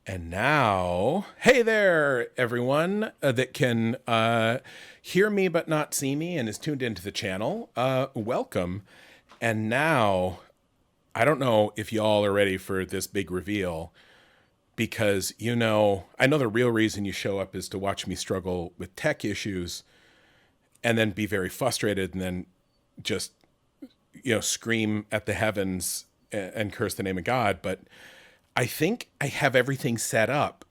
And now, hey there, everyone that can hear me but not see me and is tuned into the channel. Welcome. And now, I don't know if y'all are ready for this big reveal, because, I know the real reason you show up is to watch me struggle with tech issues and then be very frustrated and then just, scream at the heavens and curse the name of God. But I think I have everything set up.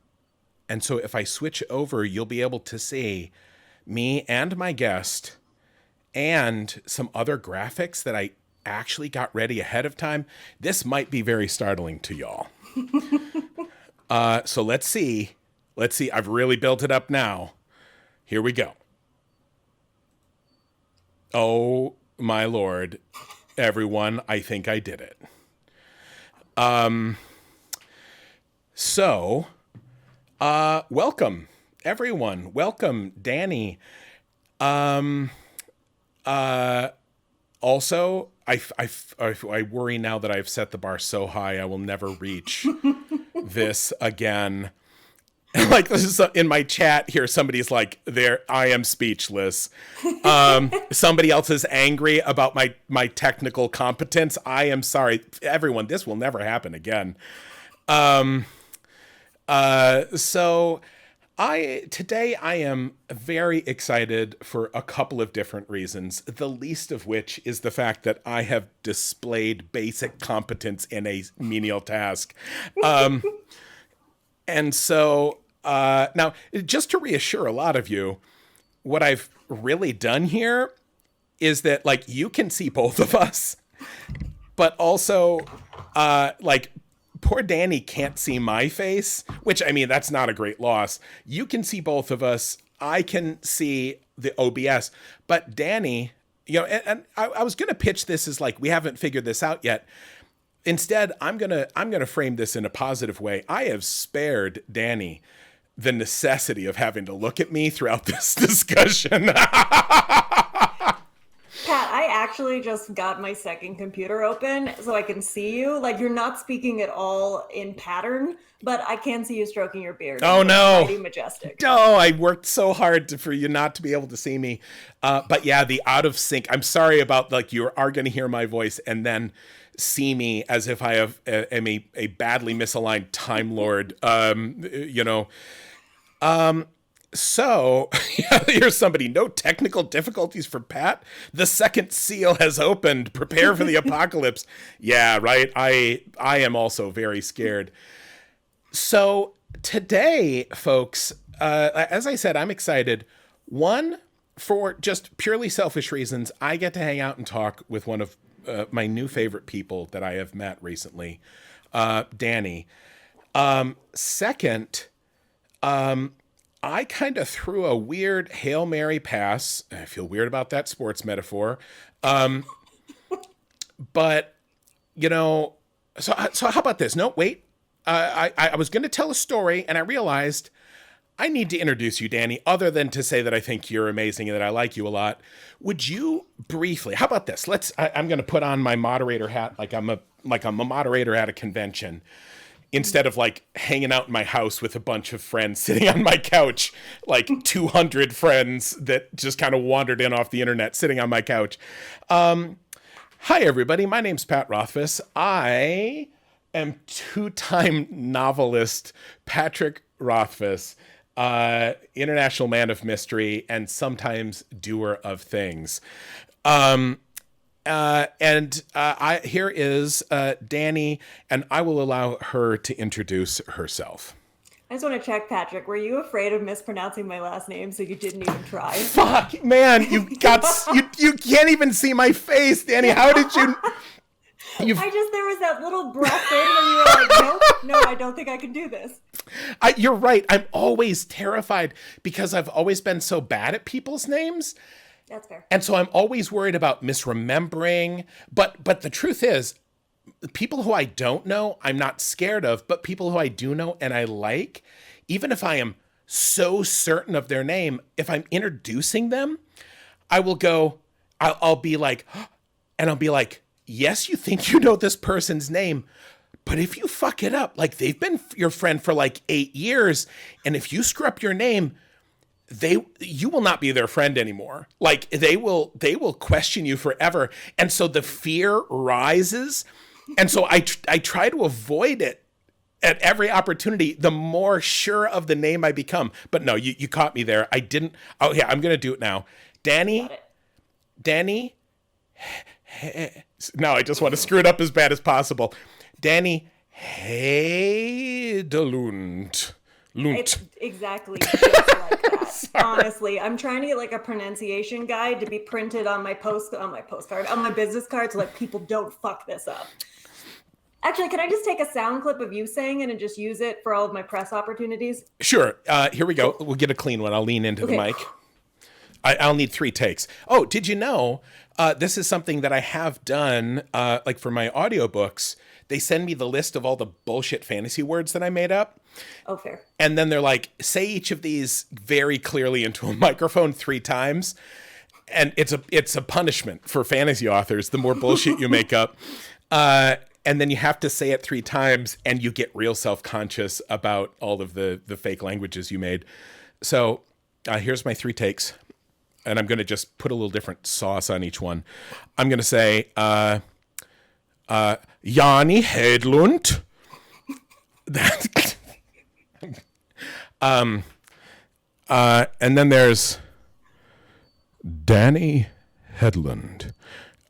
And so if I switch over, you'll be able to see me and my guest and some other graphics that I actually got ready ahead of time. This might be very startling to y'all. So let's see. I've really built it up now. Here we go. Oh, my Lord. Everyone, I think I did it. So, welcome, everyone. Welcome, Dani. Also, I worry now that I've set the bar so high I will never reach this again. Like, this is in my chat here, somebody's like, I am speechless. Somebody else is angry about my technical competence. I am sorry. Everyone, this will never happen again. So today I am very excited for a couple of different reasons, the least of which is the fact that I have displayed basic competence in a menial task. And so, now just to reassure a lot of you, what I've really done here is that, like, you can see both of us, but also, poor Dani can't see my face, which, I mean, that's not a great loss. You can see both of us. I can see the OBS. But Dani, and I was going to pitch this as like, we haven't figured this out yet. Instead, I'm gonna frame this in a positive way. I have spared Dani the necessity of having to look at me throughout this discussion. Pat, I actually just got my second computer open so I can see you. Like, you're not speaking at all in pattern, but I can see you stroking your beard. Oh, no. Mighty majestic. No, I worked so hard for you not to be able to see me. But yeah, the out of sync. I'm sorry about, like, you are going to hear my voice and then see me as if I am a badly misaligned Time Lord, So, here's somebody. No technical difficulties for Pat. The second seal has opened. Prepare for the apocalypse. Yeah, right. I am also very scared. So today, folks, as I said, I'm excited. One, for just purely selfish reasons, I get to hang out and talk with one of my new favorite people that I have met recently, Dani. Second, I kind of threw a weird Hail Mary pass. I feel weird about that sports metaphor. But, so how about this? No, wait. I was going to tell a story, and I realized I need to introduce you, Dani, other than to say that I think you're amazing and that I like you a lot. Would you briefly, how about this? I'm going to put on my moderator hat like I'm a moderator at a convention, instead of like hanging out in my house with a bunch of friends sitting on my couch, like 200 friends that just kind of wandered in off the internet sitting on my couch. Hi, everybody. My name's Pat Rothfuss. I am two-time novelist Patrick Rothfuss, international man of mystery and sometimes doer of things. Here is Dani, and I will allow her to introduce herself. I just want to check, Patrick. Were you afraid of mispronouncing my last name, so you didn't even try? Fuck, man, you can't even see my face, Dani. How did you? There was that little breath in where you were like, no, I don't think I can do this. You're right. I'm always terrified because I've always been so bad at people's names. That's fair. And so I'm always worried about misremembering. But the truth is, people who I don't know, I'm not scared of. But people who I do know and I like, even if I am so certain of their name, if I'm introducing them, I'll be like, yes, you think you know this person's name, But if you fuck it up, like they've been your friend for like 8 years, and if you screw up your name, you will not be their friend anymore. Like they will question you forever. And so the fear rises. And so I try to avoid it at every opportunity, the more sure of the name I become. But no, you caught me there. I didn't. Oh yeah, I'm going to do it now. Dani. No, I just want to screw it up as bad as possible. Dani Hedlund. It's exactly just like that. Honestly, I'm trying to get like a pronunciation guide to be printed on my postcard, on my business card, so like people don't fuck this up. Actually, can I just take a sound clip of you saying it and just use it for all of my press opportunities? Sure. Here we go. We'll get a clean one. I'll lean into the mic. I'll need 3 takes. Oh, did you know this is something that I have done like for my audiobooks? They send me the list of all the bullshit fantasy words that I made up. Oh, fair. And then they're like, say each of these very clearly into a microphone 3 times. And it's a punishment for fantasy authors, the more bullshit you make up. And then you have to say it 3 times, and you get real self-conscious about all of the fake languages you made. So here's my 3 takes. And I'm going to just put a little different sauce on each one. I'm going to say, Jani Hedlund. And then there's Dani Hedlund.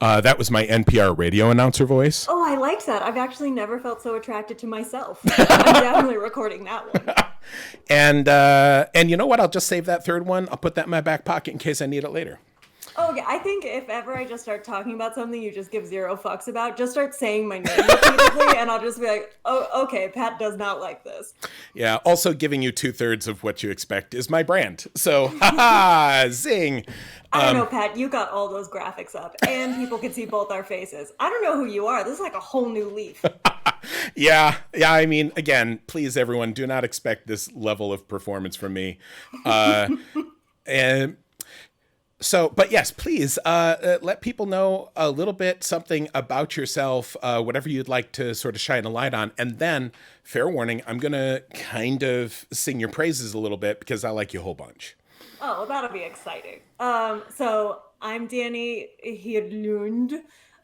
That was my NPR radio announcer voice. Oh, I liked that. I've actually never felt so attracted to myself. I'm definitely recording that one. And you know what? I'll just save that 3rd one. I'll put that in my back pocket in case I need it later. Oh, yeah. I think if ever I just start talking about something you just give 0 fucks about, just start saying my name repeatedly, and I'll just be like, oh, okay, Pat does not like this. Yeah. Also, giving you 2/3 of what you expect is my brand. So, haha, zing. I don't know, Pat. You got all those graphics up, and people can see both our faces. I don't know who you are. This is like a whole new leaf. Yeah. I mean, again, please, everyone, do not expect this level of performance from me. And so, but yes, please let people know a little bit something about yourself, whatever you'd like to sort of shine a light on. And then, fair warning, I'm going to kind of sing your praises a little bit because I like you a whole bunch. Oh, well, that'll be exciting. So I'm Dani Hedlund.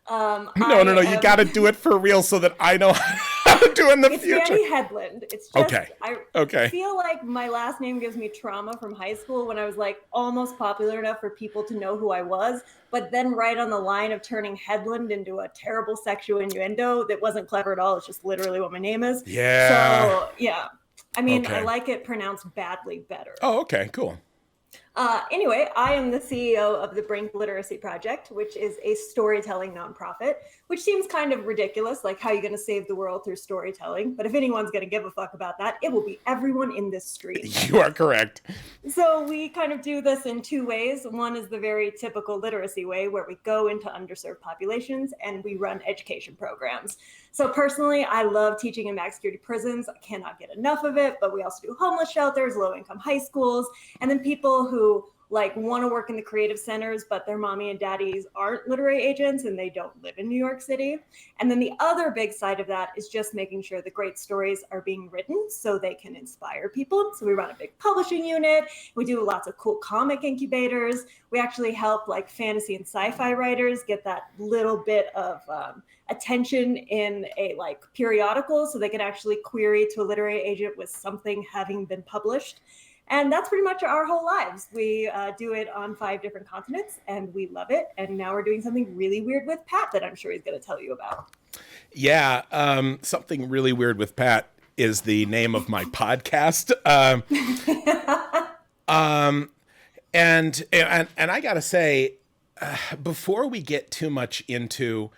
No. You got to do it for real so that I know how to do in the future. It's Dani Hedlund. It's just, okay. I feel like my last name gives me trauma from high school when I was like almost popular enough for people to know who I was, but then right on the line of turning Hedlund into a terrible sexual innuendo that wasn't clever at all. It's just literally what my name is. Yeah. So, yeah. I mean, I like it pronounced badly better. Oh, okay, cool. Anyway, I am the CEO of the Brink Literacy Project, which is a storytelling nonprofit, which seems kind of ridiculous, like how are you going to save the world through storytelling? But if anyone's going to give a fuck about that, it will be everyone in this stream. You are correct. So we kind of do this in 2 ways. One is the very typical literacy way, where we go into underserved populations and we run education programs. So personally, I love teaching in max security prisons. I cannot get enough of it, but we also do homeless shelters, low-income high schools, and then people who like want to work in the creative centers, but their mommy and daddies aren't literary agents and they don't live in New York City. And then the other big side of that is just making sure the great stories are being written so they can inspire people. So we run a big publishing unit. We do lots of cool comic incubators. We actually help like fantasy and sci-fi writers get that little bit of attention in a like periodical so they can actually query to a literary agent with something having been published. And that's pretty much our whole lives. We do it on 5 different continents, and we love it. And now we're doing something really weird with Pat that I'm sure he's going to tell you about. Yeah, something really weird with Pat is the name of my podcast. And I got to say, before we get too much into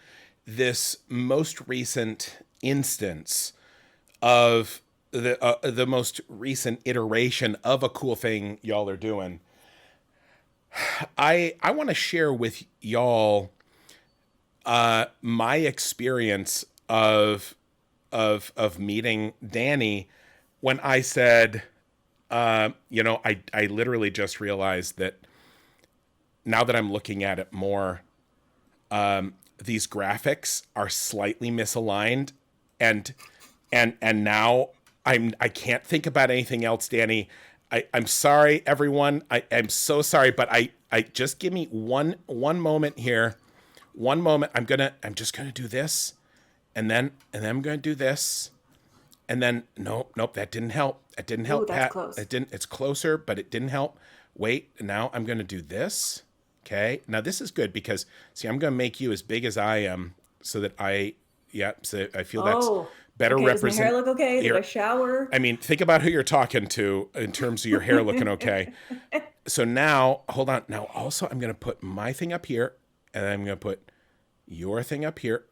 this most recent instance of the most recent iteration of a cool thing y'all are doing, I want to share with y'all my experience of meeting Dani when I said, I literally just realized that now that I'm looking at it more, these graphics are slightly misaligned and now I can't think about anything else, Dani. I'm sorry, everyone. I'm so sorry, but I just give me one moment here. One moment. I'm just gonna do this, and then I'm gonna do this, and then nope, that didn't help. That didn't help, Ooh, that's Pat. close. It didn't. It's closer, but it didn't help. Wait, now I'm gonna do this. Okay, now this is good because see, I'm gonna make you as big as I am, so that so I feel that's better Does my hair look okay? Did I shower? I mean, think about who you're talking to in terms of your hair looking okay. So now, hold on. Now, also, I'm going to put my thing up here, and I'm going to put your thing up here.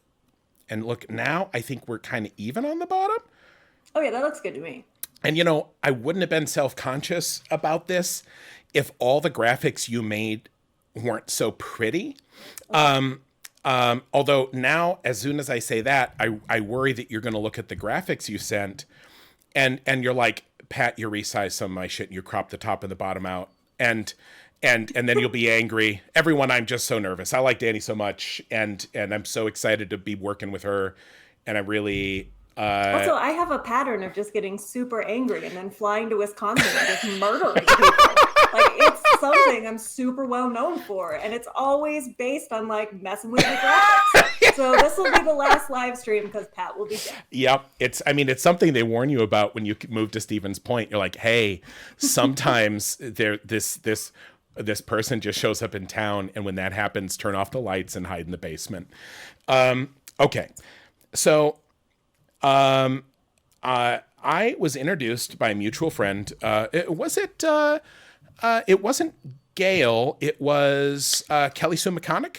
And look, now I think we're kind of even on the bottom. Oh, yeah, that looks good to me. And, I wouldn't have been self-conscious about this if all the graphics you made weren't so pretty. Although now, as soon as I say that, I worry that you're going to look at the graphics you sent and you're like, Pat, you resized some of my shit and you cropped the top and the bottom out. And then you'll be angry. Everyone, I'm just so nervous. I like Dani so much and I'm so excited to be working with her. And I really... Also, I have a pattern of just getting super angry and then flying to Wisconsin and just murdering people. Like, it's something I'm super well known for. And it's always based on, like, messing with the graphics. So this will be the last live stream because Pat will be dead. Yep. It's something they warn you about when you move to Stephen's Point. You're like, hey, sometimes this person just shows up in town. And when that happens, turn off the lights and hide in the basement. Okay. So... I was introduced by a mutual friend. It wasn't Gail. It was Kelly Sue McConaughey.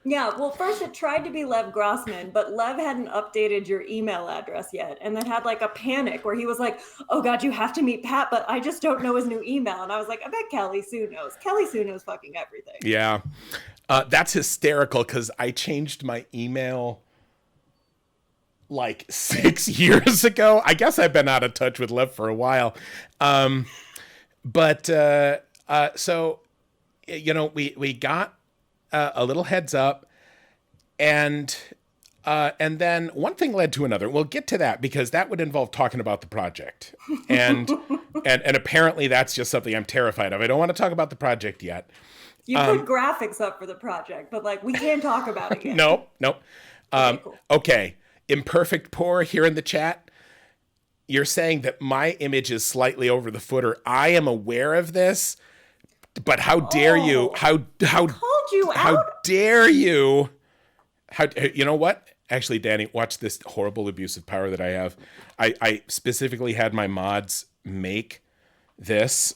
Yeah, well, first it tried to be Lev Grossman, but Lev hadn't updated your email address yet, and then had like a panic where he was like, "Oh God, you have to meet Pat, but I just don't know his new email." And I was like, "I bet Kelly Sue knows. Kelly Sue knows fucking everything." Yeah, that's hysterical because I changed my email like 6 years ago. I guess I've been out of touch with Lev for a while. But so, we got a little heads up and then one thing led to another. We'll get to that because that would involve talking about the project. And apparently that's just something I'm terrified of. I don't want to talk about the project yet. You put graphics up for the project, but like we can't talk about it yet. Nope. Okay, cool. Okay. Imperfect Poor here in the chat. You're saying that my image is slightly over the footer. I am aware of this, but how dare you? How called you how out? Dare you? You know what? Actually, Dani, watch this horrible abuse of power that I have. I specifically had my mods make this.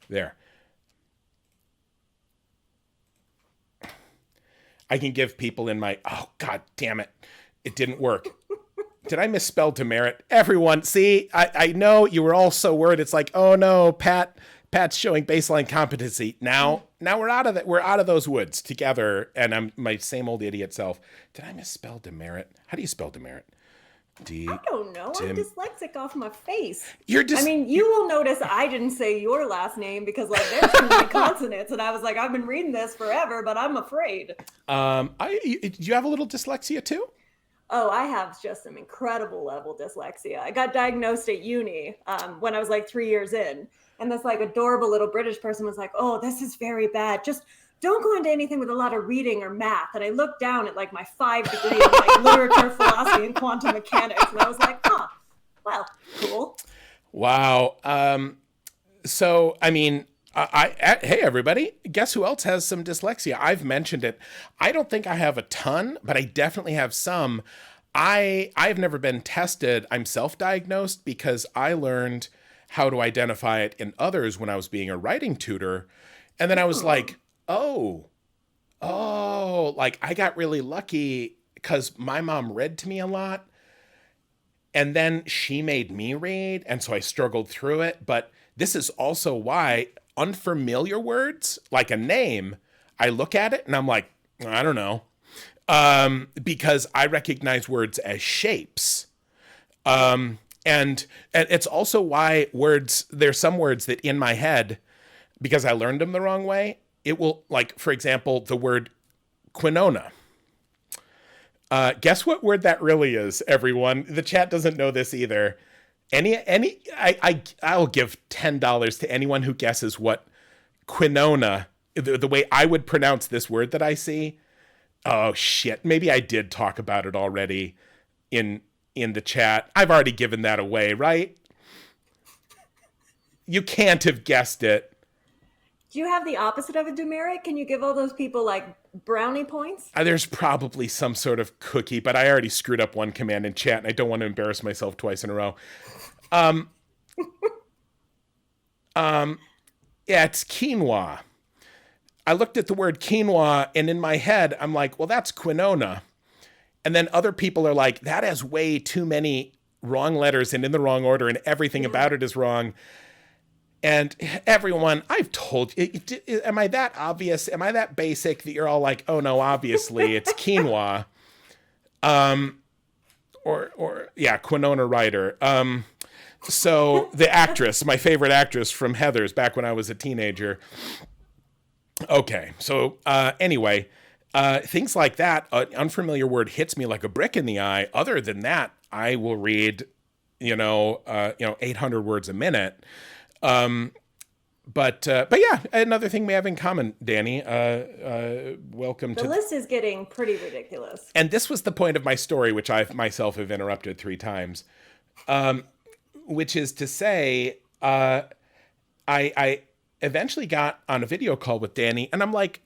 There. I can give people in my, oh, God damn it. It didn't work. Did I misspell demerit? Everyone, see, I know you were all so worried. It's like, oh no, Pat's showing baseline competency. Now we're out of that. We're out of those woods together. And I'm my same old idiot self. Did I misspell demerit? How do you spell demerit? I don't know. I'm dyslexic off my face. You're just. I mean, you will notice I didn't say your last name because like there's too many consonants, and I was like, I've been reading this forever, but I'm afraid. Do you have a little dyslexia too? Oh, I have just some incredible level dyslexia. I got diagnosed at uni when I was like 3 years in, and this like adorable little British person was like, "Oh, this is very bad. Just don't go into anything with a lot of reading or math." And I looked down at like my 5 degree in like literature, philosophy, and quantum mechanics, and I was like, "Huh, well, cool." Wow. So I mean, hey everybody, guess who else has some dyslexia? I've mentioned it. I don't think I have a ton, but I definitely have some. I've never been tested. I'm self-diagnosed because I learned how to identify it in others when I was being a writing tutor, and then I was like, Oh, like I got really lucky because my mom read to me a lot and then she made me read. And so I struggled through it. But this is also why unfamiliar words, like a name, I look at it and I'm like, I don't know. Because I recognize words as shapes. And it's also why there's some words that in my head, because I learned them the wrong way, it will, like, for example, the word quinona. Guess what word that really is, everyone? The chat doesn't know this either. I'll give $10 to anyone who guesses what quinona, the way I would pronounce this word that I see. Oh shit, maybe I did talk about it already in the chat. I've already given that away, right? You can't have guessed it. Do you have the opposite of a demerit? Can you give all those people like brownie points? There's probably some sort of cookie, but I already screwed up one command in chat, and I don't want to embarrass myself twice in a row. Yeah, it's quinoa. I looked at the word quinoa, and in my head, I'm like, well, that's quinona. And then other people are like, that has way too many wrong letters and in the wrong order, and everything about it is wrong. And everyone, I've told you, am I that obvious? Am I that basic that you're all like, oh no, obviously it's quinoa. Quinona Ryder. So the actress, my favorite actress from Heathers back when I was a teenager. Okay, so anyway, things like that, an unfamiliar word hits me like a brick in the eye. Other than that, I will read, 800 words a minute. But yeah, another thing we have in common, Dani. Welcome to the list is getting pretty ridiculous. And this was the point of my story, which I myself have interrupted 3 times, which is to say, I eventually got on a video call with Dani, and I'm like,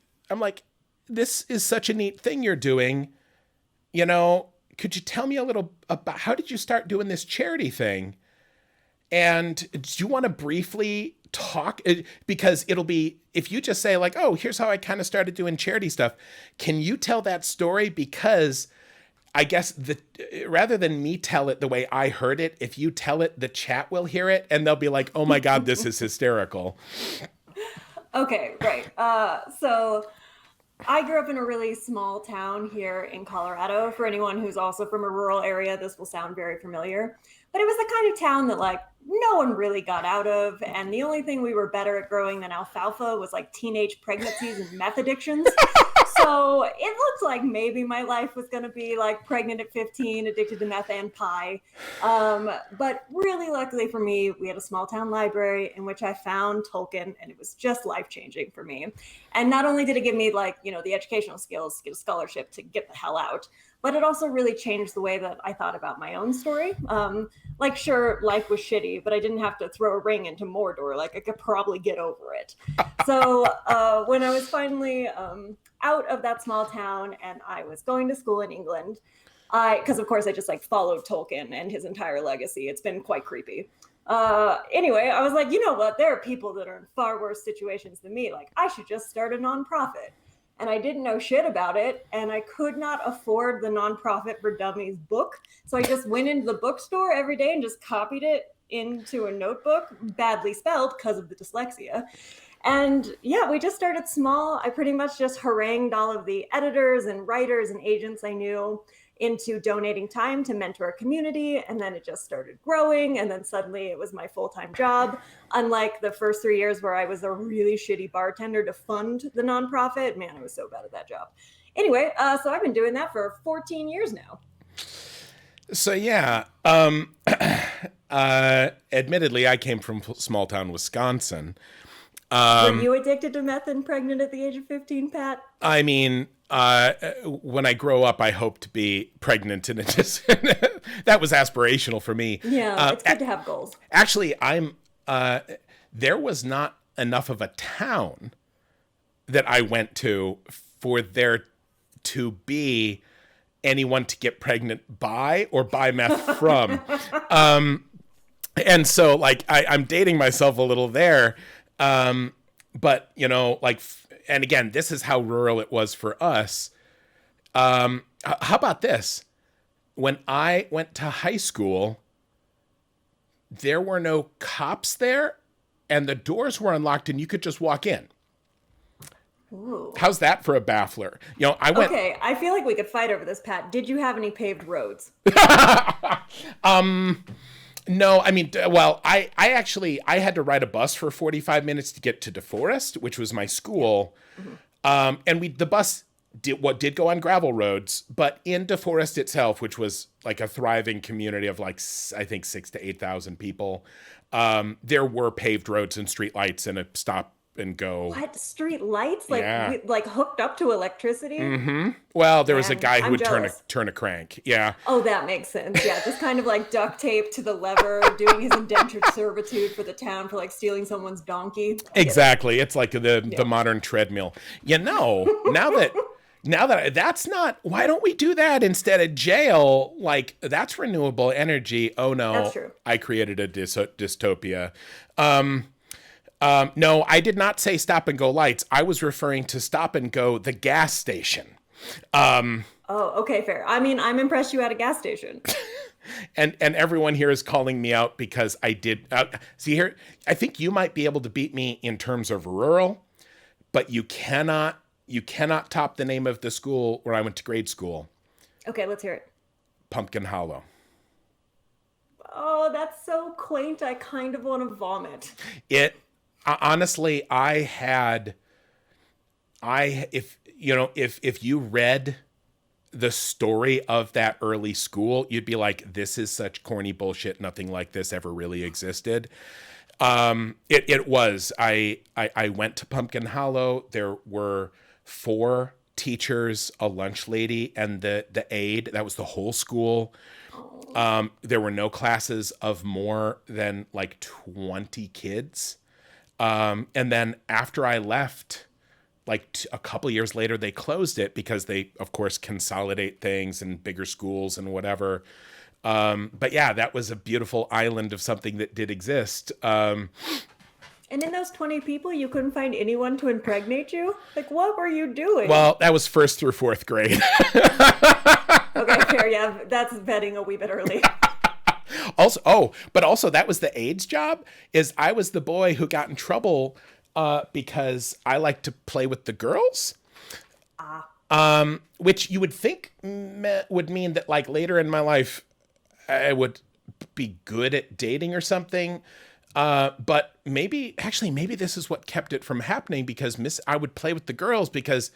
this is such a neat thing you're doing. Could you tell me a little about how did you start doing this charity thing? And do you want to briefly talk? Because it'll be, if you just say like, oh, here's how I kind of started doing charity stuff. Can you tell that story? Because I guess rather than me tell it the way I heard it, if you tell it, the chat will hear it and they'll be like, oh my God, this is hysterical. Okay, right. So I grew up in a really small town here in Colorado. For anyone who's also from a rural area, this will sound very familiar. But it was the kind of town that like no one really got out of. And the only thing we were better at growing than alfalfa was like teenage pregnancies and meth addictions. So it looked like maybe my life was going to be like pregnant at 15, addicted to meth and pie. But really luckily for me, we had a small town library in which I found Tolkien, and it was just life-changing for me. And not only did it give me like, the educational skills to get a scholarship to get the hell out, but it also really changed the way that I thought about my own story. Sure, life was shitty, but I didn't have to throw a ring into Mordor. Like, I could probably get over it. So when I was finally out of that small town and I was going to school in England, because of course I just like followed Tolkien and his entire legacy. It's been quite creepy. Anyway, I was like, you know what? There are people that are in far worse situations than me. Like, I should just start a nonprofit. And I didn't know shit about it, and I could not afford the Nonprofit for Dummies book. So I just went into the bookstore every day and just copied it into a notebook, badly spelled because of the dyslexia. And yeah, we just started small. I pretty much just harangued all of the editors and writers and agents I knew into donating time to mentor a community. And then it just started growing. And then suddenly it was my full-time job. Unlike the first 3 years where I was a really shitty bartender to fund the nonprofit. Man, I was so bad at that job. Anyway, so I've been doing that for 14 years now. So yeah, admittedly, I came from small town Wisconsin. Were you addicted to meth and pregnant at the age of 15, Pat? I mean, when I grow up, I hope to be pregnant, and it just that was aspirational for me. Yeah, it's good to have goals. Actually, there was not enough of a town that I went to for there to be anyone to get pregnant by or buy meth from. And so, like, I'm dating myself a little there. But, and again, this is how rural it was for us. How about this? When I went to high school, there were no cops there, and the doors were unlocked, and you could just walk in. Ooh. How's that for a baffler? Okay, I feel like we could fight over this, Pat. Did you have any paved roads? No, I mean, well, I had to ride a bus for 45 minutes to get to DeForest, which was my school. Mhm. And the bus did go on gravel roads, but in DeForest itself, which was like a thriving community of like, I think 6,000 to 8,000 people, there were paved roads and streetlights and a stop and go. What? Street lights? Like Yeah. like hooked up to electricity? Mm-hmm. Well, there was a Man, guy who I'm would jealous. turn a crank. Yeah. Oh, that makes sense. Yeah, just kind of like duct tape to the lever, doing his indentured servitude for the town for like stealing someone's donkey. I get it. Exactly. It's like the Yeah. modern treadmill. Now that that's not, why don't we do that instead of jail? Like, that's renewable energy. Oh no, That's true. I created a dystopia. No, I did not say stop and go lights. I was referring to stop and go the gas station. Oh, okay, fair. I mean, I'm impressed you had a gas station. And everyone here is calling me out because I did. See here, I think you might be able to beat me in terms of rural, but you cannot top the name of the school where I went to grade school, Okay, let's hear it. Pumpkin Hollow. Oh, that's so quaint. I kind of want to vomit. It honestly, if you read the story of that early school, you'd be like, this is such corny bullshit. Nothing like this ever really existed. It was. I went to Pumpkin Hollow. There were 4 teachers, a lunch lady, and the aide. That was the whole school. There were no classes of more than like 20 kids. And then after I left, like a couple years later, they closed it because they, of course, consolidate things and bigger schools and whatever. But yeah, that was a beautiful island of something that did exist. And in those 20 people, you couldn't find anyone to impregnate you? Like, what were you doing? Well, that was 1st through 4th grade. Okay, fair. Yeah, that's betting a wee bit early. But also that was the aide's job. Is I was the boy who got in trouble because I like to play with the girls. Which you would think would mean that like later in my life I would be good at dating or something. But maybe this is what kept it from happening, because I would play with the girls because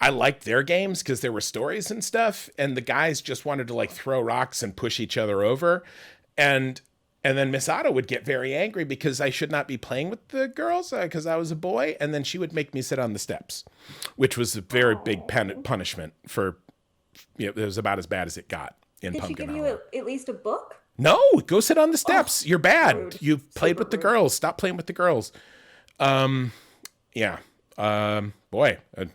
I liked their games because there were stories and stuff, and the guys just wanted to like throw rocks and push each other over. And then Miss Otto would get very angry because I should not be playing with the girls because I was a boy. And then she would make me sit on the steps, which was a very big punishment for, it was about as bad as it got in Did she Pumpkin give Hollow. you at least a book? No, go sit on the steps. You're bad. rude. You've played Super with the rude. girls. Stop playing with the girls. Yeah. Boy, I'm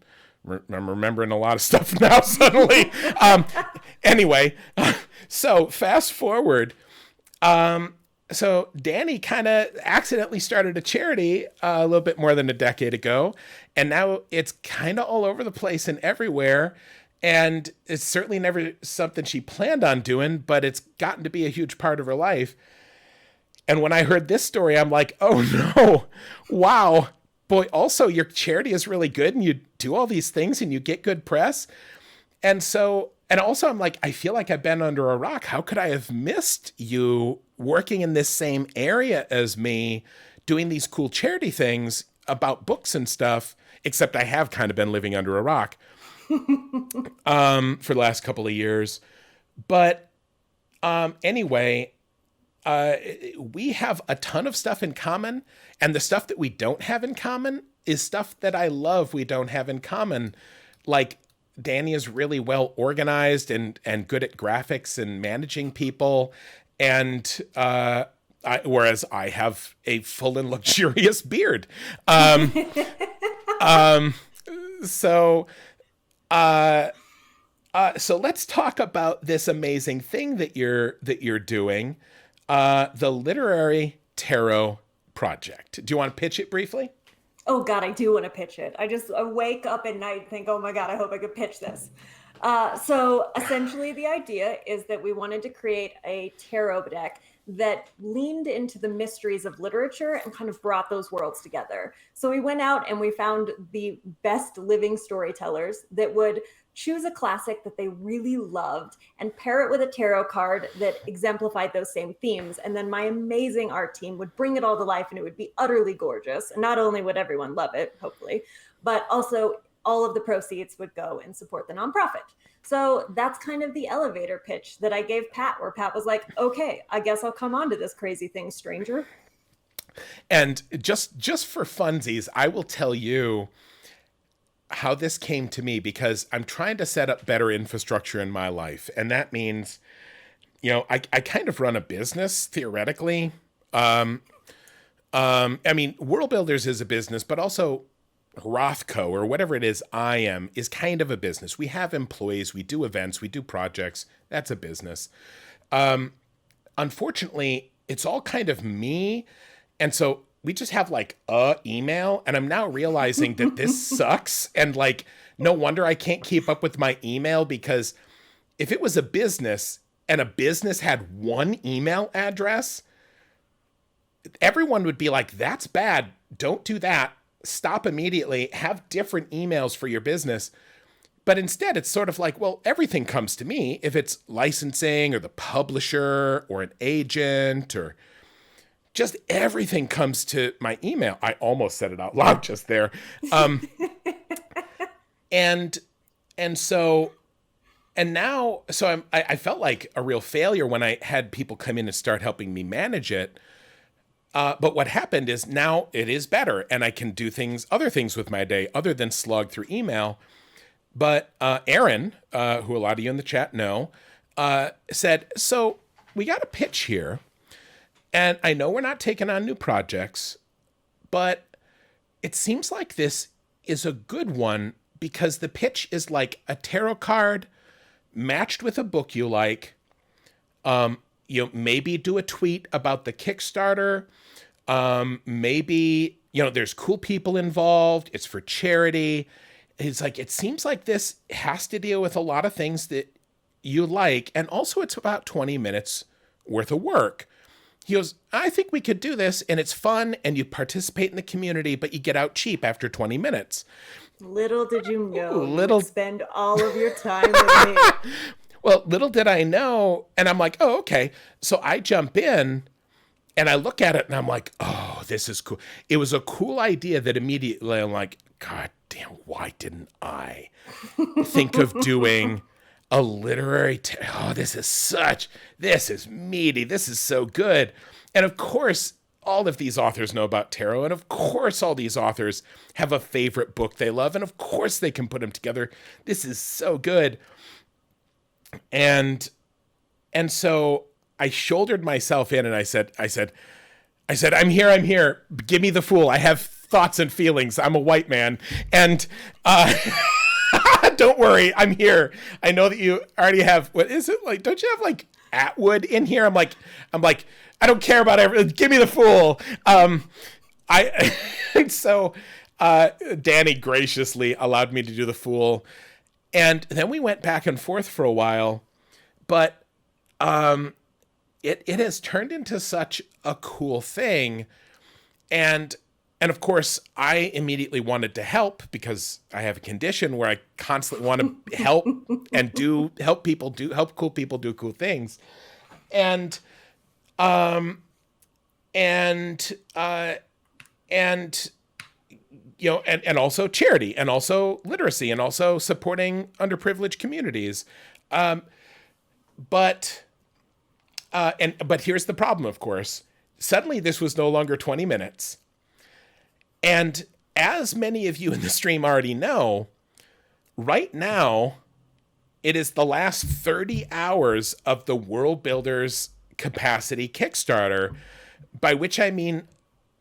remembering a lot of stuff now suddenly. Anyway, so fast forward. So Dani kind of accidentally started a charity a little bit more than a decade ago, and now it's kind of all over the place and everywhere. And it's certainly never something she planned on doing, but it's gotten to be a huge part of her life. And when I heard this story, I'm like, oh no, wow, boy, also your charity is really good and you do all these things and you get good press. And also I'm like, I feel like I've been under a rock. How could I have missed you working in this same area as me, doing these cool charity things about books and stuff, except I have kind of been living under a rock for the last couple of years. But anyway, we have a ton of stuff in common, and the stuff that we don't have in common is stuff that I love we don't have in common. Like, Dani is really well organized and good at graphics and managing people. And whereas I have a full and luxurious beard. So let's talk about this amazing thing that you're doing, the Literary Tarot Project. Do you want to pitch it briefly? Oh God, I do want to pitch it. I wake up at night and think, oh my God, I hope I could pitch this. So essentially the idea is that we wanted to create a tarot deck that leaned into the mysteries of literature and kind of brought those worlds together. So we went out and we found the best living storytellers that would choose a classic that they really loved and pair it with a tarot card that exemplified those same themes. And then my amazing art team would bring it all to life, and it would be utterly gorgeous. And not only would everyone love it, hopefully, but also all of the proceeds would go and support the nonprofit. So that's kind of the elevator pitch that I gave Pat, where Pat was like, okay, I guess I'll come on to this crazy thing, stranger. And just for funsies, I will tell you how this came to me, because I'm trying to set up better infrastructure in my life. And that means, I kind of run a business theoretically. I mean, World Builders is a business, but also Rothco, or whatever it is I am, is kind of a business. We have employees, we do events, we do projects. That's a business. Unfortunately, it's all kind of me. And so we just have like a email, and I'm now realizing that this sucks. And like, no wonder I can't keep up with my email, because if it was a business and a business had one email address, everyone would be like, that's bad. Don't do that. Stop immediately. Have different emails for your business. But instead, it's sort of like, well, everything comes to me. If it's licensing or the publisher or an agent, or just everything comes to my email. I almost said it out loud just there. And now I felt like a real failure when I had people come in and start helping me manage it. But what happened is now it is better, and I can do other things with my day other than slog through email. But Aaron, who a lot of you in the chat know, said, so we got a pitch here. And I know we're not taking on new projects, but it seems like this is a good one, because the pitch is like a tarot card matched with a book you like. Maybe do a tweet about the Kickstarter. Maybe, there's cool people involved. It's for charity. It's like, it seems like this has to deal with a lot of things that you like. And also it's about 20 minutes worth of work. He goes, I think we could do this, and it's fun, and you participate in the community, but you get out cheap after 20 minutes. Little did you know you would spend all of your time with me. Well, little did I know, and I'm like, oh, okay. So I jump in, and I look at it, and I'm like, oh, this is cool. It was a cool idea that immediately I'm like, God damn, why didn't I think of doing a literary this is meaty. This is so good. And of course, all of these authors know about tarot. And of course, all these authors have a favorite book they love. And of course, they can put them together. This is so good. And so I shouldered myself in, and I said, I'm here. Give me the Fool. I have thoughts and feelings. I'm a white man. And, don't worry, I'm here. I know that you already have, what is it like? Don't you have like Atwood in here? I'm like, I don't care about everything. Give me the Fool. So Dani graciously allowed me to do the Fool. And then we went back and forth for a while, but it has turned into such a cool thing. And of course, I immediately wanted to help, because I have a condition where I constantly want to help and help cool people do cool things. And also charity, and also literacy, and also supporting underprivileged communities. But here's the problem, of course. Suddenly this was no longer 20 minutes. And as many of you in the stream already know, right now, it is the last 30 hours of the World Builders Capacity Kickstarter, by which I mean,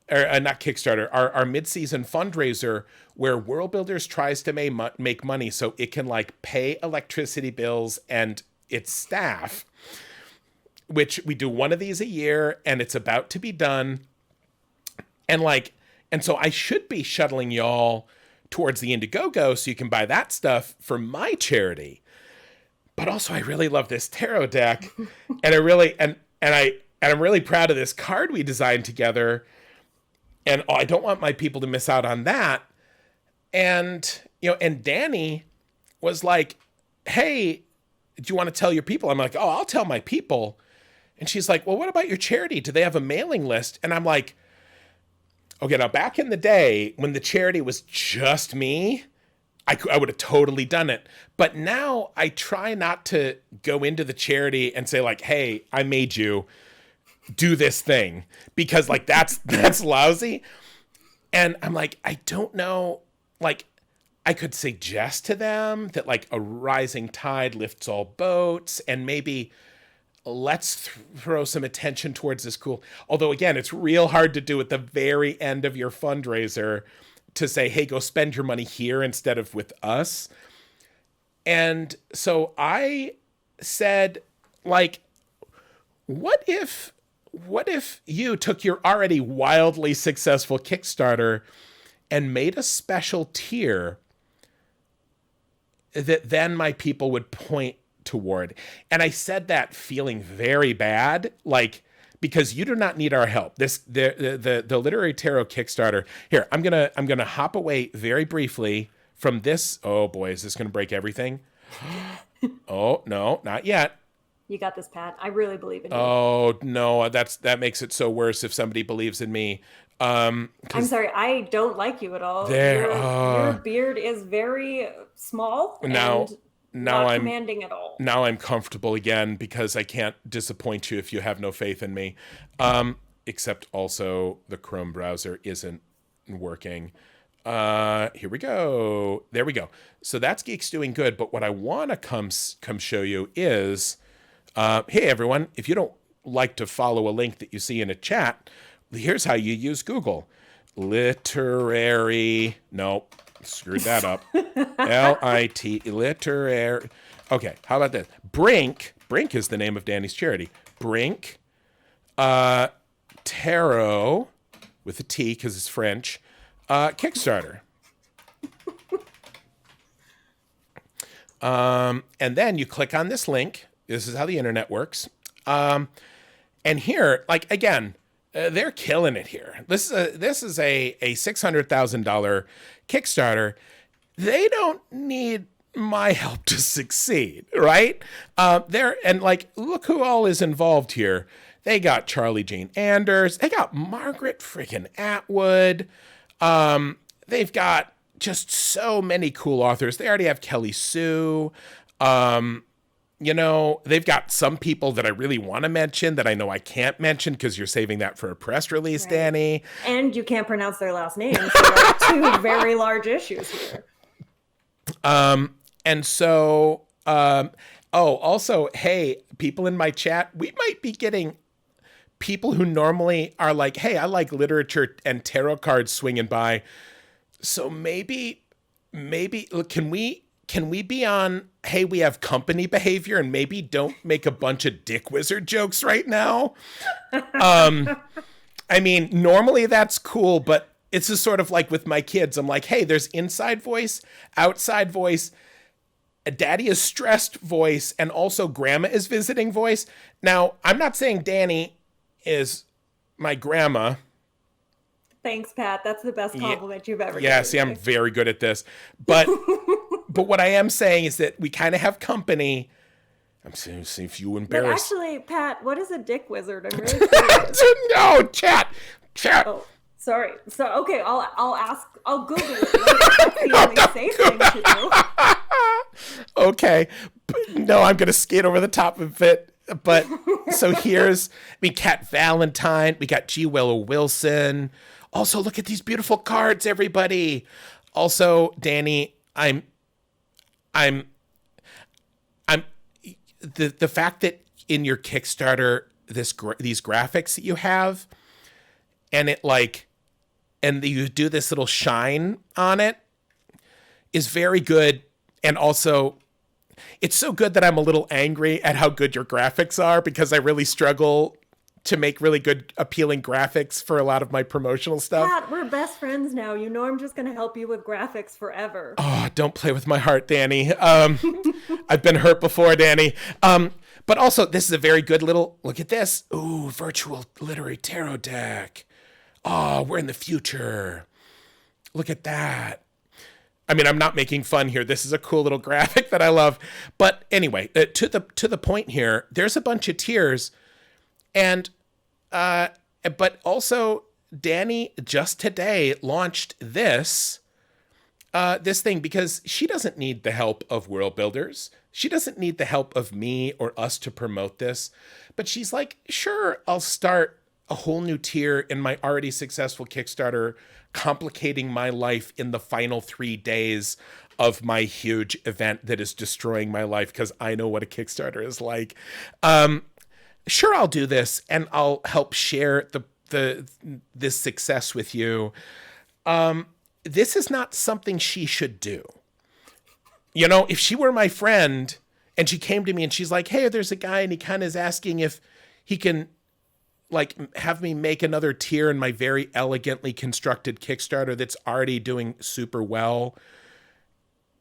not Kickstarter, our mid-season fundraiser, where World Builders tries to make money so it can like pay electricity bills and its staff, which we do one of these a year, and it's about to be done. And so I should be shuttling y'all towards the Indiegogo so you can buy that stuff for my charity. But also, I really love this tarot deck, and I And I'm really proud of this card we designed together. And I don't want my people to miss out on that. And, and Dani was like, hey, do you want to tell your people? I'm like, oh, I'll tell my people. And she's like, well, what about your charity? Do they have a mailing list? And I'm like, okay, now back in the day when the charity was just me, I would have totally done it. But now I try not to go into the charity and say like, hey, I made you do this thing, because like that's lousy. And I'm like, I don't know, like I could suggest to them that like a rising tide lifts all boats, and maybe let's throw some attention towards this cool. Although again, it's real hard to do at the very end of your fundraiser to say, hey, go spend your money here instead of with us. And so I said, like, what if you took your already wildly successful Kickstarter and made a special tier that then my people would point toward? And I said that feeling very bad, like, because you do not need our help. The Literary Tarot Kickstarter. Here, I'm gonna hop away very briefly from this. Oh boy, is this gonna break everything? Oh no, not yet. You got this, Pat. I really believe in you. Oh no, that makes it so worse if somebody believes in me. I'm sorry, I don't like you at all. Your beard is very small. Now I'm commanding at all. Now I'm comfortable again because I can't disappoint you if you have no faith in me. Except also the Chrome browser isn't working. Here we go. There we go. So that's Geeks Doing Good. But what I want to come show you is, hey everyone, if you don't like to follow a link that you see in a chat, here's how you use Google. Literary. Nope. Screwed that up. L-I-T, literary. Okay, how about this? Brink is the name of Dani's charity. Brink, tarot, with a T because it's French, Kickstarter. And then you click on this link. This is how the internet works. And here, like, again, they're killing it here. This is a $600,000 Kickstarter. They don't need my help to succeed, right? And like, look who all is involved here. They got Charlie Jane Anders. They got Margaret freaking Atwood. They've got just so many cool authors. They already have Kelly Sue. They've got some people that I really want to mention that I know I can't mention because you're saving that for a press release, right. Dani. And you can't pronounce their last names. So there are two very large issues here. And so, also, hey, people in my chat, we might be getting people who normally are like, hey, I like literature and tarot cards swinging by. So maybe, look, can we be on, hey, we have company behavior and maybe don't make a bunch of dick wizard jokes right now? I mean, normally that's cool, but it's just sort of like with my kids. I'm like, hey, there's inside voice, outside voice, a daddy is stressed voice, and also grandma is visiting voice. Now, I'm not saying Dani is my grandma. Thanks, Pat. That's the best compliment you've ever given. Yeah, see, I'm very good at this. But but what I am saying is that we kind of have company. I'm saying, see if you embarrass. But actually, Pat, what is a dick wizard? I'm really curious. No, chat. Oh, sorry. So, okay, I'll ask. I'll Google it. That's the only safe thing to do. Okay. No, I'm going to skate over the top of it. But so we got Valentine. We got G. Willow Wilson. Also, look at these beautiful cards, everybody. Also, Dani, the fact that in your Kickstarter, these graphics that you have, and you do this little shine on it, is very good. And also, it's so good that I'm a little angry at how good your graphics are, because I really struggle to make really good, appealing graphics for a lot of my promotional stuff. Pat, we're best friends now. You know I'm just going to help you with graphics forever. Oh, don't play with my heart, Dani. I've been hurt before, Dani. But also, this is a very good little, look at this. Ooh, virtual literary tarot deck. Oh, we're in the future. Look at that. I mean, I'm not making fun here. This is a cool little graphic that I love. But anyway, to the point here, there's a bunch of tiers. And, but also Dani just today launched this thing because she doesn't need the help of world builders. She doesn't need the help of me or us to promote this, but she's like, sure, I'll start a whole new tier in my already successful Kickstarter, complicating my life in the final 3 days of my huge event that is destroying my life because I know what a Kickstarter is like. Sure, I'll do this and I'll help share this success with you. This is not something she should do. You know, if she were my friend and she came to me and she's like, hey, there's a guy and he kind of is asking if he can like have me make another tier in my very elegantly constructed Kickstarter that's already doing super well.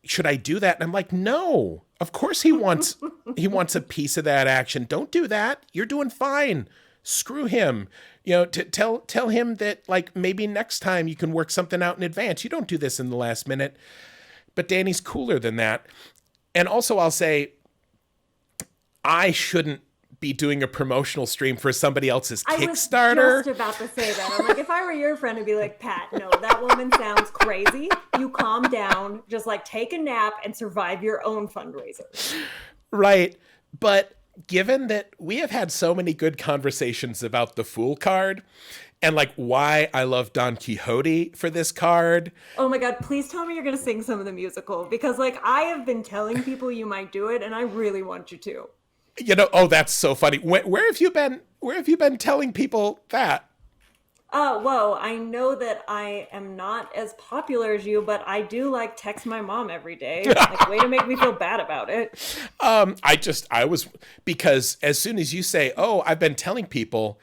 Should I do that? And I'm like, no, of course he wants a piece of that action. Don't do that. You're doing fine. Screw him. You know, to tell him that like maybe next time you can work something out in advance. You don't do this in the last minute. But Dani's cooler than that. And also I'll say, I shouldn't be doing a promotional stream for somebody else's Kickstarter. I was just about to say that. I'm like, if I were your friend, I'd be like, Pat, no, that woman sounds crazy. You calm down, just like take a nap and survive your own fundraiser. Right. But given that we have had so many good conversations about the Fool card and like why I love Don Quixote for this card. Oh my God, please tell me you're going to sing some of the musical because like I have been telling people you might do it and I really want you to. You know, oh, that's so funny. Where have you been telling people that? Whoa, I know that I am not as popular as you, but I do like text my mom every day. Like, way to make me feel bad about it. I was, because as soon as you say, oh, I've been telling people,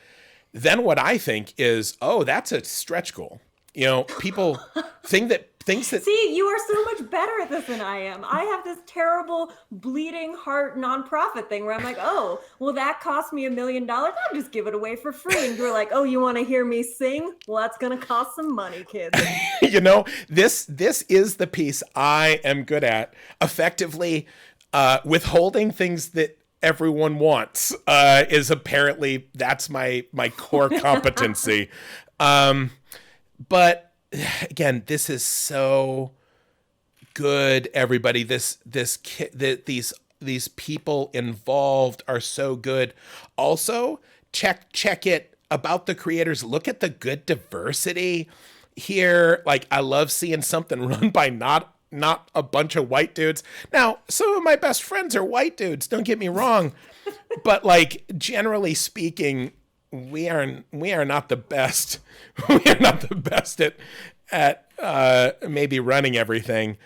then what I think is, oh, that's a stretch goal. You know, people things that. See, you are so much better at this than I am. I have this terrible bleeding heart nonprofit thing where I'm like, oh, well, that cost me $1 million. I'll just give it away for free. And you're like, oh, you want to hear me sing? Well, that's going to cost some money, kids. You know, this is the piece I am good at. Effectively, withholding things that everyone wants is apparently, that's my core competency. But again, this is so good, everybody. These people involved are so good. Also, check it about the creators. Look at the good diversity here. Like, I love seeing something run by not a bunch of white dudes. Now, some of my best friends are white dudes, don't get me wrong. But like, generally speaking, we are not the best. We are not the best at maybe running everything.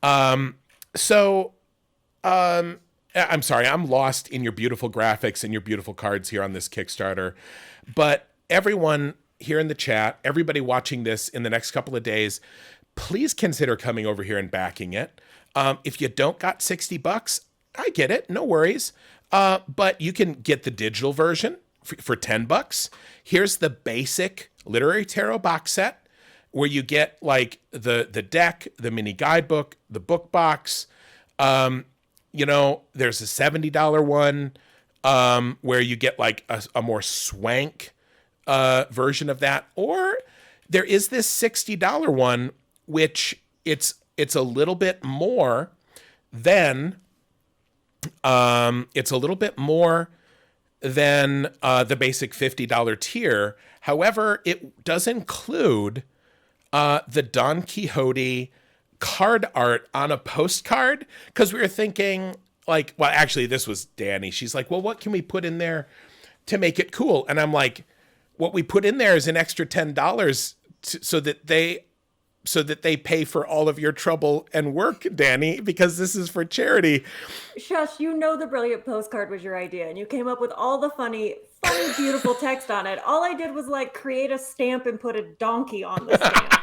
I'm sorry, I'm lost in your beautiful graphics and your beautiful cards here on this Kickstarter. But everyone here in the chat, everybody watching this in the next couple of days, please consider coming over here and backing it. If you don't got $60, I get it, no worries. But you can get the digital version for $10. Here's the basic literary tarot box set where you get like the deck, the mini guidebook, the book box. You know, there's a $70 one where you get like a more swank version of that. Or there is this $60 one, which it's a little bit more than the basic $50 tier. However, it does include the Don Quixote card art on a postcard, because we were thinking like, well, actually this was Dani. She's like, well, what can we put in there to make it cool? And I'm like, what we put in there is an extra $10 so that they pay for all of your trouble and work, Dani, because this is for charity. Shush, you know the brilliant postcard was your idea, and you came up with all the funny, beautiful text on it. All I did was like create a stamp and put a donkey on the stamp.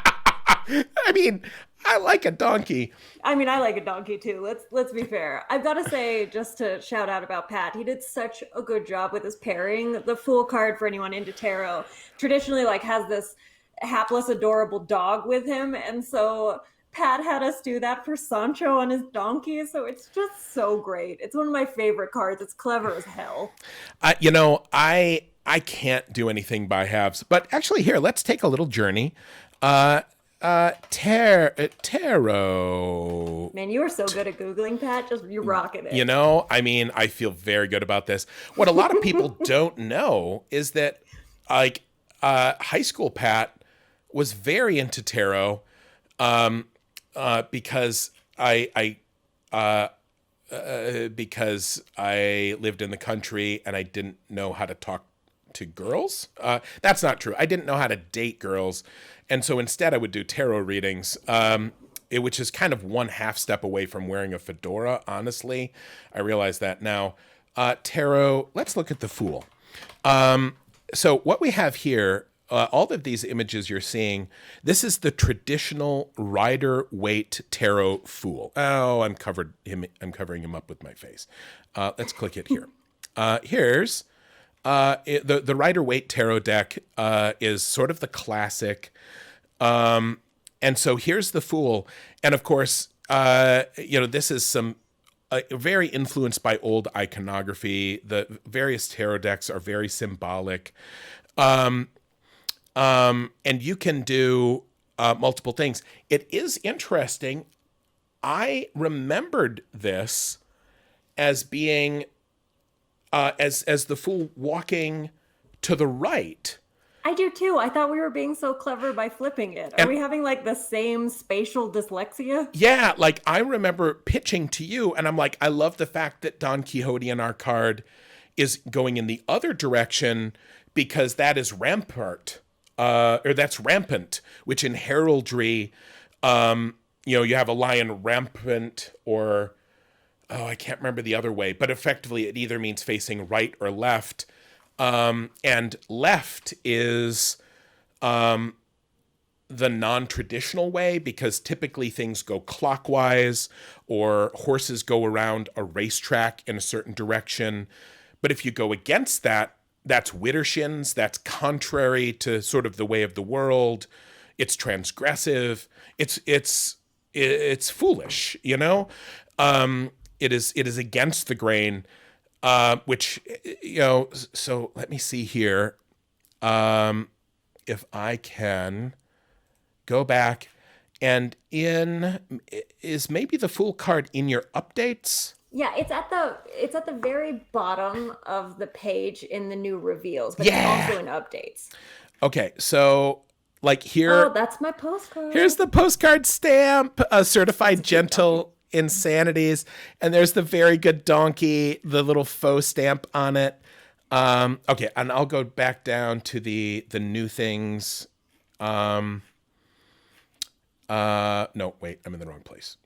I mean, I like a donkey. I mean, I like a donkey too. Let's be fair. I've got to say, just to shout out about Pat, he did such a good job with his pairing. The Fool card, for anyone into tarot, traditionally like has this hapless, adorable dog with him, and so Pat had us do that for Sancho on his donkey. So it's just so great. It's one of my favorite cards. It's clever as hell. I can't do anything by halves, but actually, here, let's take a little journey. Tarot. Man, you are so good at Googling, Pat. Just you're rocking it. You know, I mean, I feel very good about this. What a lot of people don't know is that, like, high school Pat was very into tarot, because because I lived in the country and I didn't know how to talk to girls. That's not true. I didn't know how to date girls. And so instead I would do tarot readings, which is kind of one half step away from wearing a fedora, honestly. I realize that now. Tarot, let's look at the Fool. So what we have here, all of these images you're seeing, this is the traditional Rider-Waite tarot Fool. Oh, I'm covering him up with my face. Let's click it here. Here's the Rider-Waite tarot deck is sort of the classic. And so here's the Fool. And of course, this is some very influenced by old iconography. The various tarot decks are very symbolic. And you can do multiple things. It is interesting. I remembered this as being as the Fool walking to the right. I do too. I thought we were being so clever by flipping it. Are we having like the same spatial dyslexia? Yeah, like I remember pitching to you, and I'm like, I love the fact that Don Quixote in our card is going in the other direction because that is rampart, or that's rampant, which in heraldry, you have a lion rampant, or I can't remember the other way, but effectively it either means facing right or left. And left is the non-traditional way, because typically things go clockwise or horses go around a racetrack in a certain direction. But if you go against that, that's widdershins, that's contrary to sort of the way of the world. It's transgressive. It's foolish, It is against the grain. Which, so let me see here. If I can go back, and is maybe the Fool card in your updates? Yeah, it's at the very bottom of the page in the new reveals, but it's also in updates. Okay, so like here. Oh, that's my postcard. Here's the postcard stamp, certified gentle insanities, and there's the very good donkey, the little faux stamp on it. Okay, and I'll go back down to the new things. No, wait, I'm in the wrong place.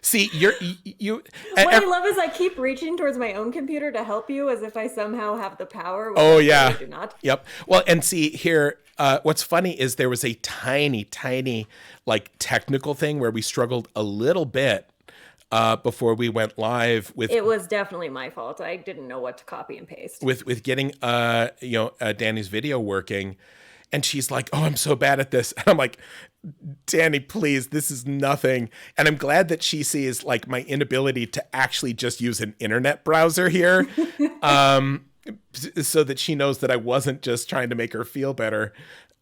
See, you. What I love is I keep reaching towards my own computer to help you, as if I somehow have the power. Oh yeah. I do not. Yep. Well, and see here. What's funny is there was a tiny, like technical thing where we struggled a little bit before we went live with. It was definitely my fault. I didn't know what to copy and paste. With getting Dani's video working, and she's like, "Oh, I'm so bad at this," and I'm like, "Dani, please, this is nothing." And I'm glad that she sees like my inability to actually just use an internet browser here. So that she knows that I wasn't just trying to make her feel better.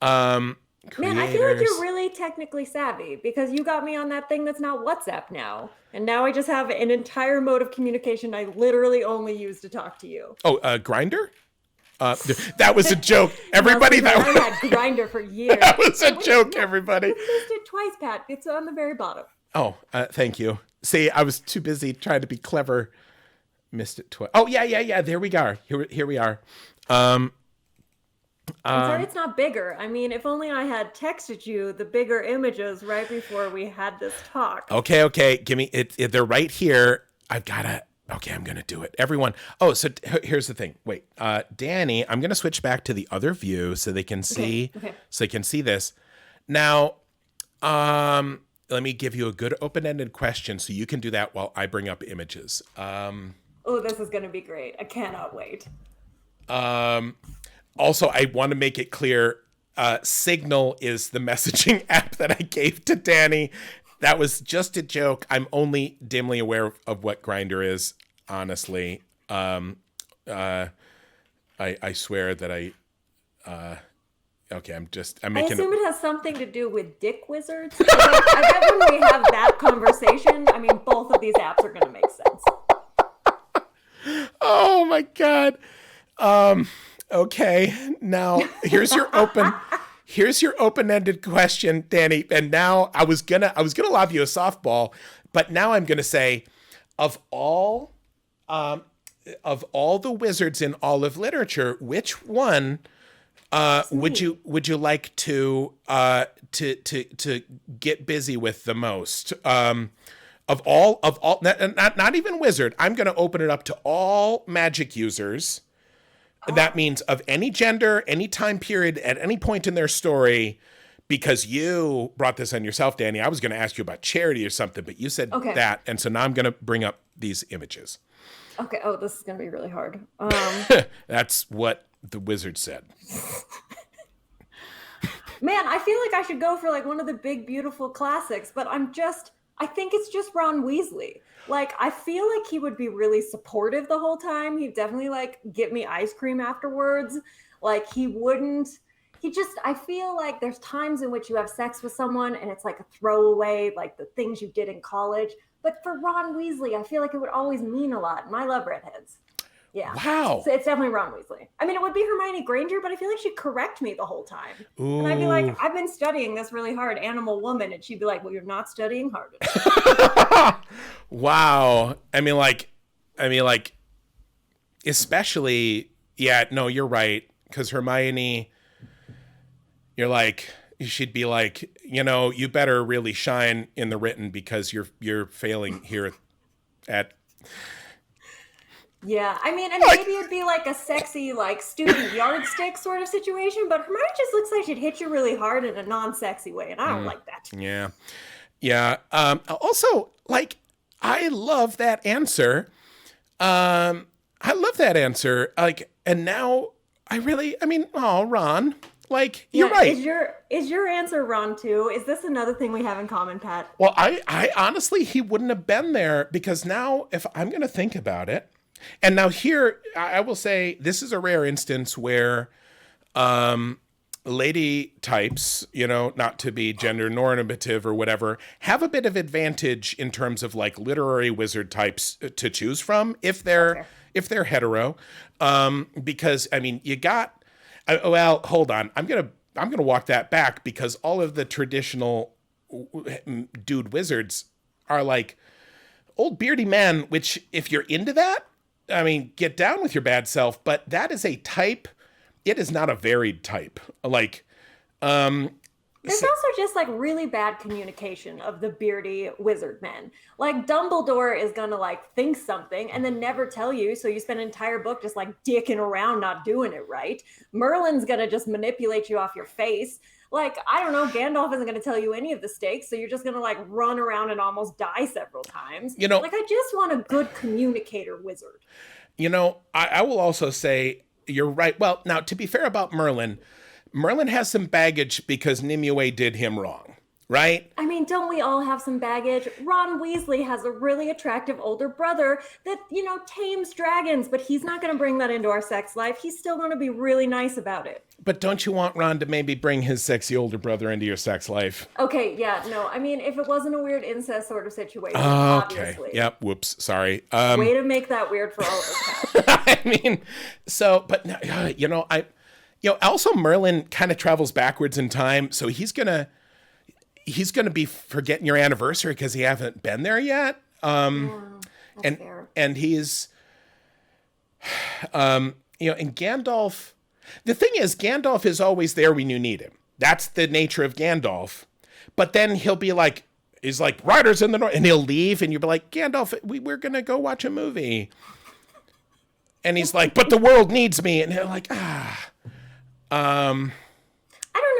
Man, I feel like you're really technically savvy, because you got me on that thing that's not WhatsApp now. And now I just have an entire mode of communication I literally only use to talk to you. Oh, Grindr? That was a joke. Everybody, I've had Grindr for years. That was a joke, everybody. You missed it twice, Pat. It's on the very bottom. Oh, thank you. See, I was too busy trying to be clever. Missed it twice. Oh, yeah. There we go. Here we are. I'm sorry it's not bigger. I mean, if only I had texted you the bigger images right before we had this talk. Okay. Give me it. They're right here. I've got to Okay, I'm going to do it. Everyone. Oh, so here's the thing. Wait, Dani, I'm going to switch back to the other view so they can see, so they can see this. Now, let me give you a good open-ended question so you can do that while I bring up images. Oh, this is going to be great. I cannot wait. Also, I want to make it clear, Signal is the messaging app that I gave to Dani. That was just a joke. I'm only dimly aware of what Grindr is, honestly. I swear that okay, I'm making... I assume it has something to do with dick wizards. I bet when we have that conversation, I mean, both of these apps are going to make sense. Oh my God. Okay. Now here's your open-ended question, Dani. And now I was gonna lob you a softball, but now I'm gonna say, of all the wizards in all of literature, which one would you like to get busy with the most? Of all, not even wizard. I'm gonna open it up to all magic users. That means of any gender, any time period, at any point in their story, because you brought this on yourself, Dani. I was going to ask you about charity or something, but you said that. And so now I'm going to bring up these images. Okay. Oh, this is going to be really hard. That's what the wizard said. Man, I feel like I should go for like one of the big, beautiful classics, but I think it's just Ron Weasley. Like, I feel like he would be really supportive the whole time. He'd definitely like get me ice cream afterwards. Like I feel like there's times in which you have sex with someone and it's like a throwaway, like the things you did in college. But for Ron Weasley, I feel like it would always mean a lot. And I love redheads. Yeah. Wow. So it's definitely Ron Weasley. I mean, it would be Hermione Granger, but I feel like she'd correct me the whole time. Ooh. And I'd be like, I've been studying this really hard, Animal Woman. And she'd be like, well, you're not studying hard enough. Wow. I mean, especially, yeah, no, you're right. Because Hermione, she'd be like, you better really shine in the written because you're failing here at... Yeah, I mean, and maybe it'd be like a sexy, like, student yardstick sort of situation, but Hermione just looks like she'd hit you really hard in a non-sexy way, and I don't like that. Yeah. Yeah. Also, like, I love that answer. Like, and now Ron, like, you're right. Is your answer Ron too? Is this another thing we have in common, Pat? Well, I honestly, he wouldn't have been there because now if I'm going to think about it, and now here, I will say this is a rare instance where lady types, not to be gender normative or whatever, have a bit of advantage in terms of like literary wizard types to choose from if they're hetero. Because I mean, well, hold on. I'm going to walk that back because all of the traditional dude wizards are like old beardy men, which if you're into that, I mean, get down with your bad self, but that is a type. It is not a varied type. Like, there's also just like really bad communication of the beardy wizard men. Like Dumbledore is gonna like think something and then never tell you, so you spend an entire book just like dicking around, not doing it right. Merlin's gonna just manipulate you off your face. Like, I don't know, Gandalf isn't going to tell you any of the stakes, so you're just going to, like, run around and almost die several times. Like, I just want a good communicator wizard. I will also say, you're right. Well, now, to be fair about Merlin has some baggage because Nimue did him wrong, right? I mean, don't we all have some baggage? Ron Weasley has a really attractive older brother that, tames dragons, but he's not going to bring that into our sex life. He's still going to be really nice about it. But don't you want Ron to maybe bring his sexy older brother into your sex life? Okay, yeah, no. I mean, if it wasn't a weird incest sort of situation, obviously. Yep, whoops, sorry. Way to make that weird for all of us. I mean, also Merlin kind of travels backwards in time, so he's gonna be forgetting your anniversary because he haven't been there yet. That's fair. And he's, and Gandalf. The thing is, Gandalf is always there when you need him. That's the nature of Gandalf. But then he'll be like, he's like, riders in the north, and he'll leave, and you'll be like, Gandalf, we're gonna go watch a movie. And he's like, but the world needs me. And they're like, I don't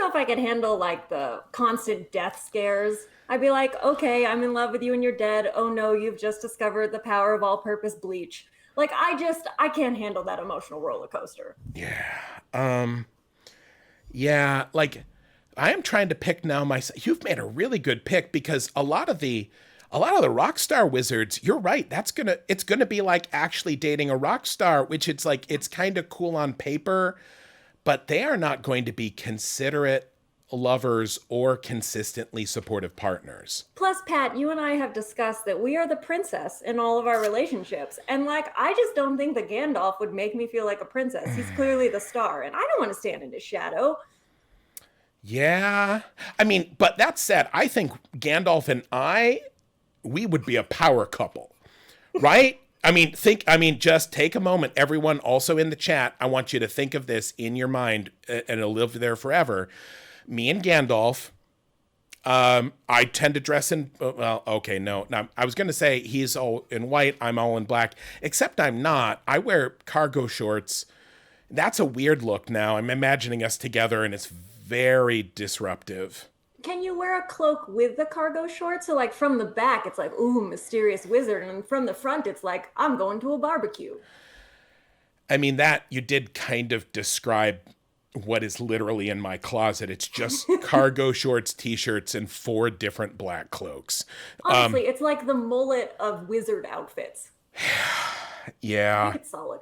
know if I could handle like the constant death scares. I'd be like, okay, I'm in love with you and you're dead. Oh no, you've just discovered the power of all-purpose bleach. Like, I can't handle that emotional roller coaster. Yeah. Yeah, like, I am trying to pick now myself. You've made a really good pick, because a lot of the rock star wizards, you're right, it's gonna be like actually dating a rock star, which it's like, it's kind of cool on paper, but they are not going to be considerate lovers or consistently supportive partners. Plus, Pat, you and I have discussed that we are the princess in all of our relationships. And like, I just don't think that Gandalf would make me feel like a princess. He's clearly the star, and I don't want to stand in his shadow. Yeah. I mean, but that said, I think Gandalf and we would be a power couple, right? Just take a moment. Everyone also in the chat, I want you to think of this in your mind, and it'll live there forever. Me and Gandalf, I tend to dress in, well, okay, no, I was going to say he's all in white, I'm all in black, except I'm not. I wear cargo shorts. That's a weird look now. I'm imagining us together, and it's very disruptive. Can you wear a cloak with the cargo shorts? So like from the back, it's like, ooh, mysterious wizard. And from the front, it's like, I'm going to a barbecue. I mean, that you did kind of describe what is literally in my closet. It's just cargo shorts, t-shirts, and 4 different black cloaks. Honestly, it's like the mullet of wizard outfits. Yeah. I think it's solid.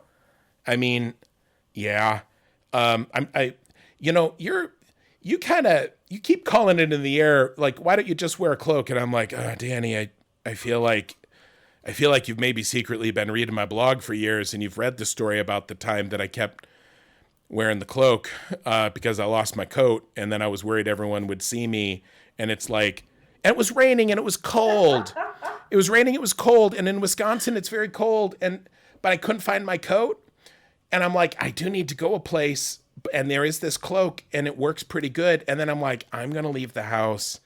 I mean, yeah. You keep calling it in the air, like, why don't you just wear a cloak? And I'm like, Dani, I feel like you've maybe secretly been reading my blog for years, and you've read the story about the time that I kept wearing the cloak because I lost my coat, and then I was worried everyone would see me, and it's like, and it was raining and it was cold. It was raining, it was cold, and in Wisconsin it's very cold, but I couldn't find my coat, and I'm like, I do need to go a place, and there is this cloak, and it works pretty good, and then I'm like, I'm gonna leave the house,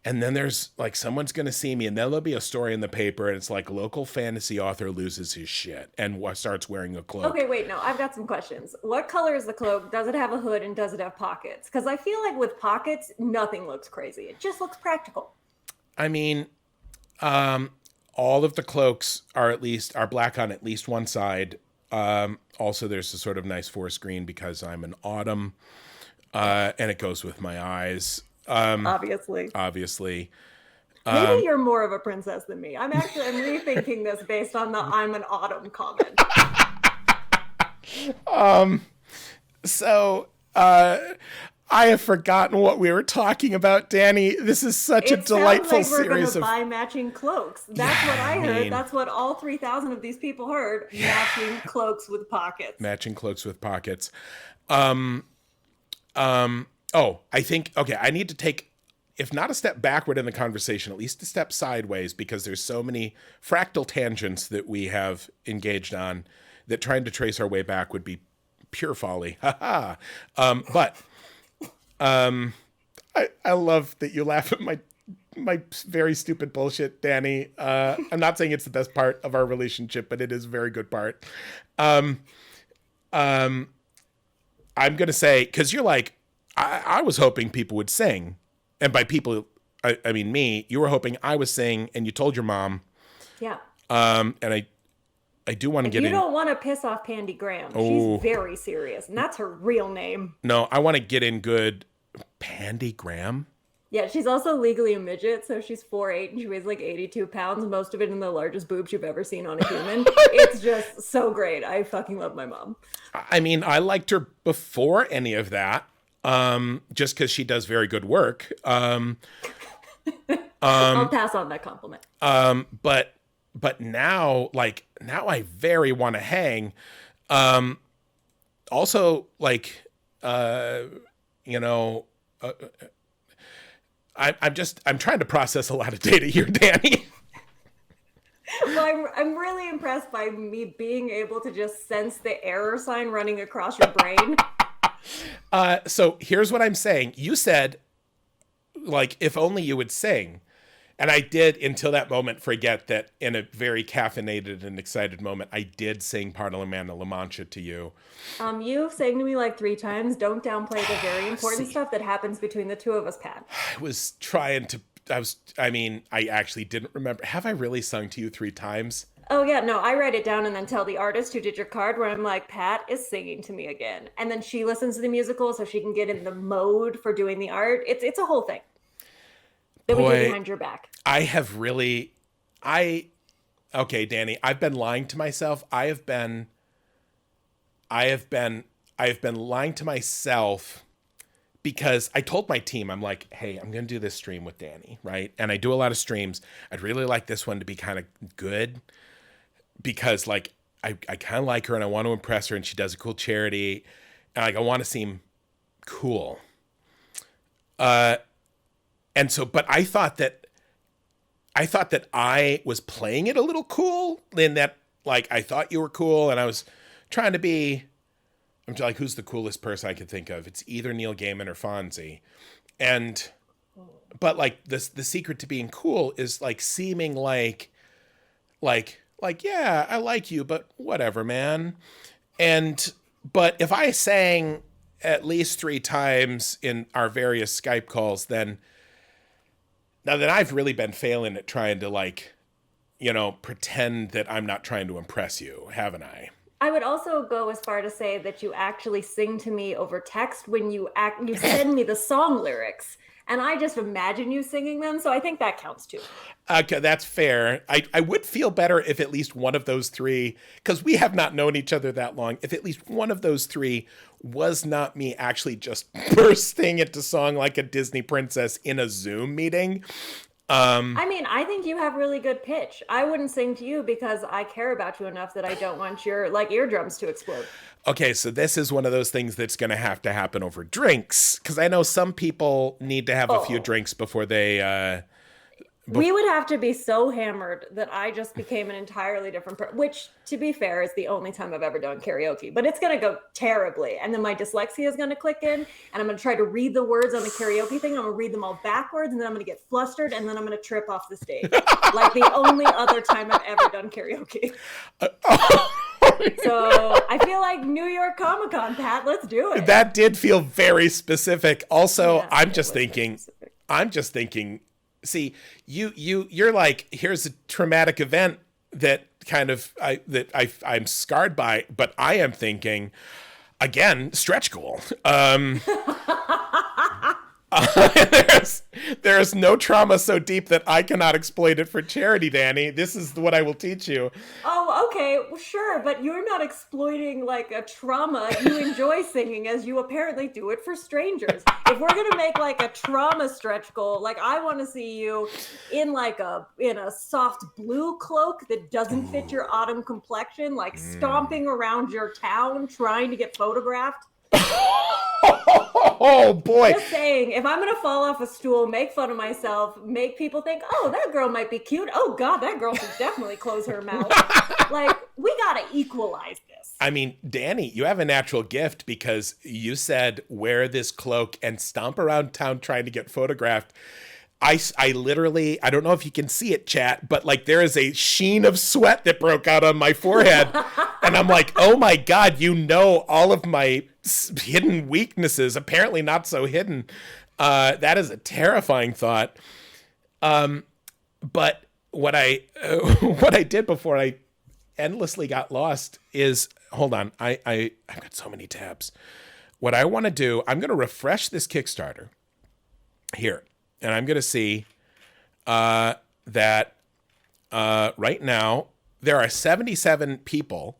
and then there's like, someone's gonna see me, and then there'll be a story in the paper, and it's like, local fantasy author loses his shit and starts wearing a cloak. Okay, wait, no, I've got some questions. What color is the cloak? Does it have a hood, and does it have pockets? Because I feel like with pockets, nothing looks crazy. It just looks practical. I mean, all of the cloaks are black on at least one side. Also, there's a sort of nice forest green because I'm an autumn, and it goes with my eyes. Obviously. Maybe you're more of a princess than me. I'm rethinking this based on the I'm an autumn comment. I have forgotten what we were talking about, Dani. This is such a delightful series of... It sounds like we're going to buy matching cloaks. That's what I heard. That's what all 3,000 of these people heard. Yeah. Matching cloaks with pockets. Matching cloaks with pockets. I think, okay, I need to take, if not a step backward in the conversation, at least a step sideways, because there's so many fractal tangents that we have engaged on that trying to trace our way back would be pure folly. I love that you laugh at my very stupid bullshit, Dani. I'm not saying it's the best part of our relationship, but it is a very good part. I'm gonna say, because you're like, I was hoping people would sing, and by people, I mean me. You were hoping I was sing, and you told your mom. Yeah. And I do want to get in. You don't want to piss off Pandy Graham. Oh. She's very serious, and that's her real name. No, I want to get in good. Pandy Graham? Yeah, she's also legally a midget, so she's 4'8", and she weighs like 82 pounds, most of it in the largest boobs you've ever seen on a human. It's just so great. I fucking love my mom. I mean, I liked her before any of that, just because she does very good work. I'll pass on that compliment. But now I very want to hang. Also, like, I'm trying to process a lot of data here, Dani. Well, I'm really impressed by me being able to just sense the error sign running across your brain. So here's what I'm saying. You said, like, if only you would sing. And I did, until that moment, forget that in a very caffeinated and excited moment, I did sing Parliament of La Mancha to you. You sang to me like 3 times. Don't downplay the very important See. stuff that happens between the two of us, Pat. I was trying to, I actually didn't remember. Have I really sung to you 3 times? Oh yeah, no, I write it down and then tell the artist who did your card where I'm like, Pat is singing to me again. And then she listens to the musical so she can get in the mode for doing the art. It's a whole thing that we do behind your back. I have really, okay, Dani, I've been lying to myself. I have been lying to myself because I told my team, I'm like, hey, I'm going to do this stream with Dani, right? And I do a lot of streams. I'd really like this one to be kind of good because like, I kind of like her and I want to impress her and she does a cool charity. And like, I want to seem cool. And so, but I thought that I was playing it a little cool in that, like, I thought you were cool and I was trying to be, I'm like, who's the coolest person I could think of? It's either Neil Gaiman or Fonzie. But like the secret to being cool is like seeming like, yeah, I like you, but whatever, man. But if I sang at least 3 times in our various Skype calls, then I've really been failing at trying to like, pretend that I'm not trying to impress you, haven't I? I would also go as far to say that you actually sing to me over text when you send me the song lyrics. And I just imagine you singing them, so I think that counts too. Okay, that's fair. I would feel better if at least one of those 3, because we have not known each other that long, if at least one of those 3 was not me actually just bursting into song like a Disney princess in a Zoom meeting. I mean, I think you have really good pitch. I wouldn't sing to you because I care about you enough that I don't want your like eardrums to explode. Okay, so this is one of those things that's going to happen over drinks, because I know some people need to have a few drinks before they... We would have to be so hammered that I just became an entirely different person, which, to be fair, is the only time I've ever done karaoke. But it's going to go terribly. And then my dyslexia is going to click in, and I'm going to try to read the words on the karaoke thing. And I'm going to read them all backwards, and then I'm going to get flustered, and then I'm going to trip off the stage. Like the only other time I've ever done karaoke. So I feel like New York Comic Con, Pat. Let's do it. That did feel very specific. Also, Yeah, I'm just thinking. See, you're like, here's a traumatic event that kind of I'm scarred by, but I am thinking, again, stretch goal. There's no trauma so deep that I cannot exploit it for charity, Dani. This is what I will teach you. Oh, okay, well, sure, but you're not exploiting like a trauma. You enjoy singing as you apparently do it for strangers. If we're gonna make like a trauma stretch goal, like I want to see you in a soft blue cloak that doesn't fit your autumn complexion, like stomping around your town trying to get photographed. Oh boy. Just saying, if I'm gonna fall off a stool, make fun of myself, make people think, oh, that girl might be cute. Oh God, that girl should definitely close her mouth. Like, we gotta equalize this. I mean, Dani, you have a natural gift because you said wear this cloak and stomp around town trying to get photographed. I literally, I don't know if you can see it, chat, but like there is a sheen of sweat that broke out on my forehead. And I'm like, oh my God, all of my hidden weaknesses, apparently not so hidden. That is a terrifying thought. But what I did before I endlessly got lost is, hold on, I've got so many tabs. What I want to do, I'm going to refresh this Kickstarter here. And I'm going to see that right now there are 77 people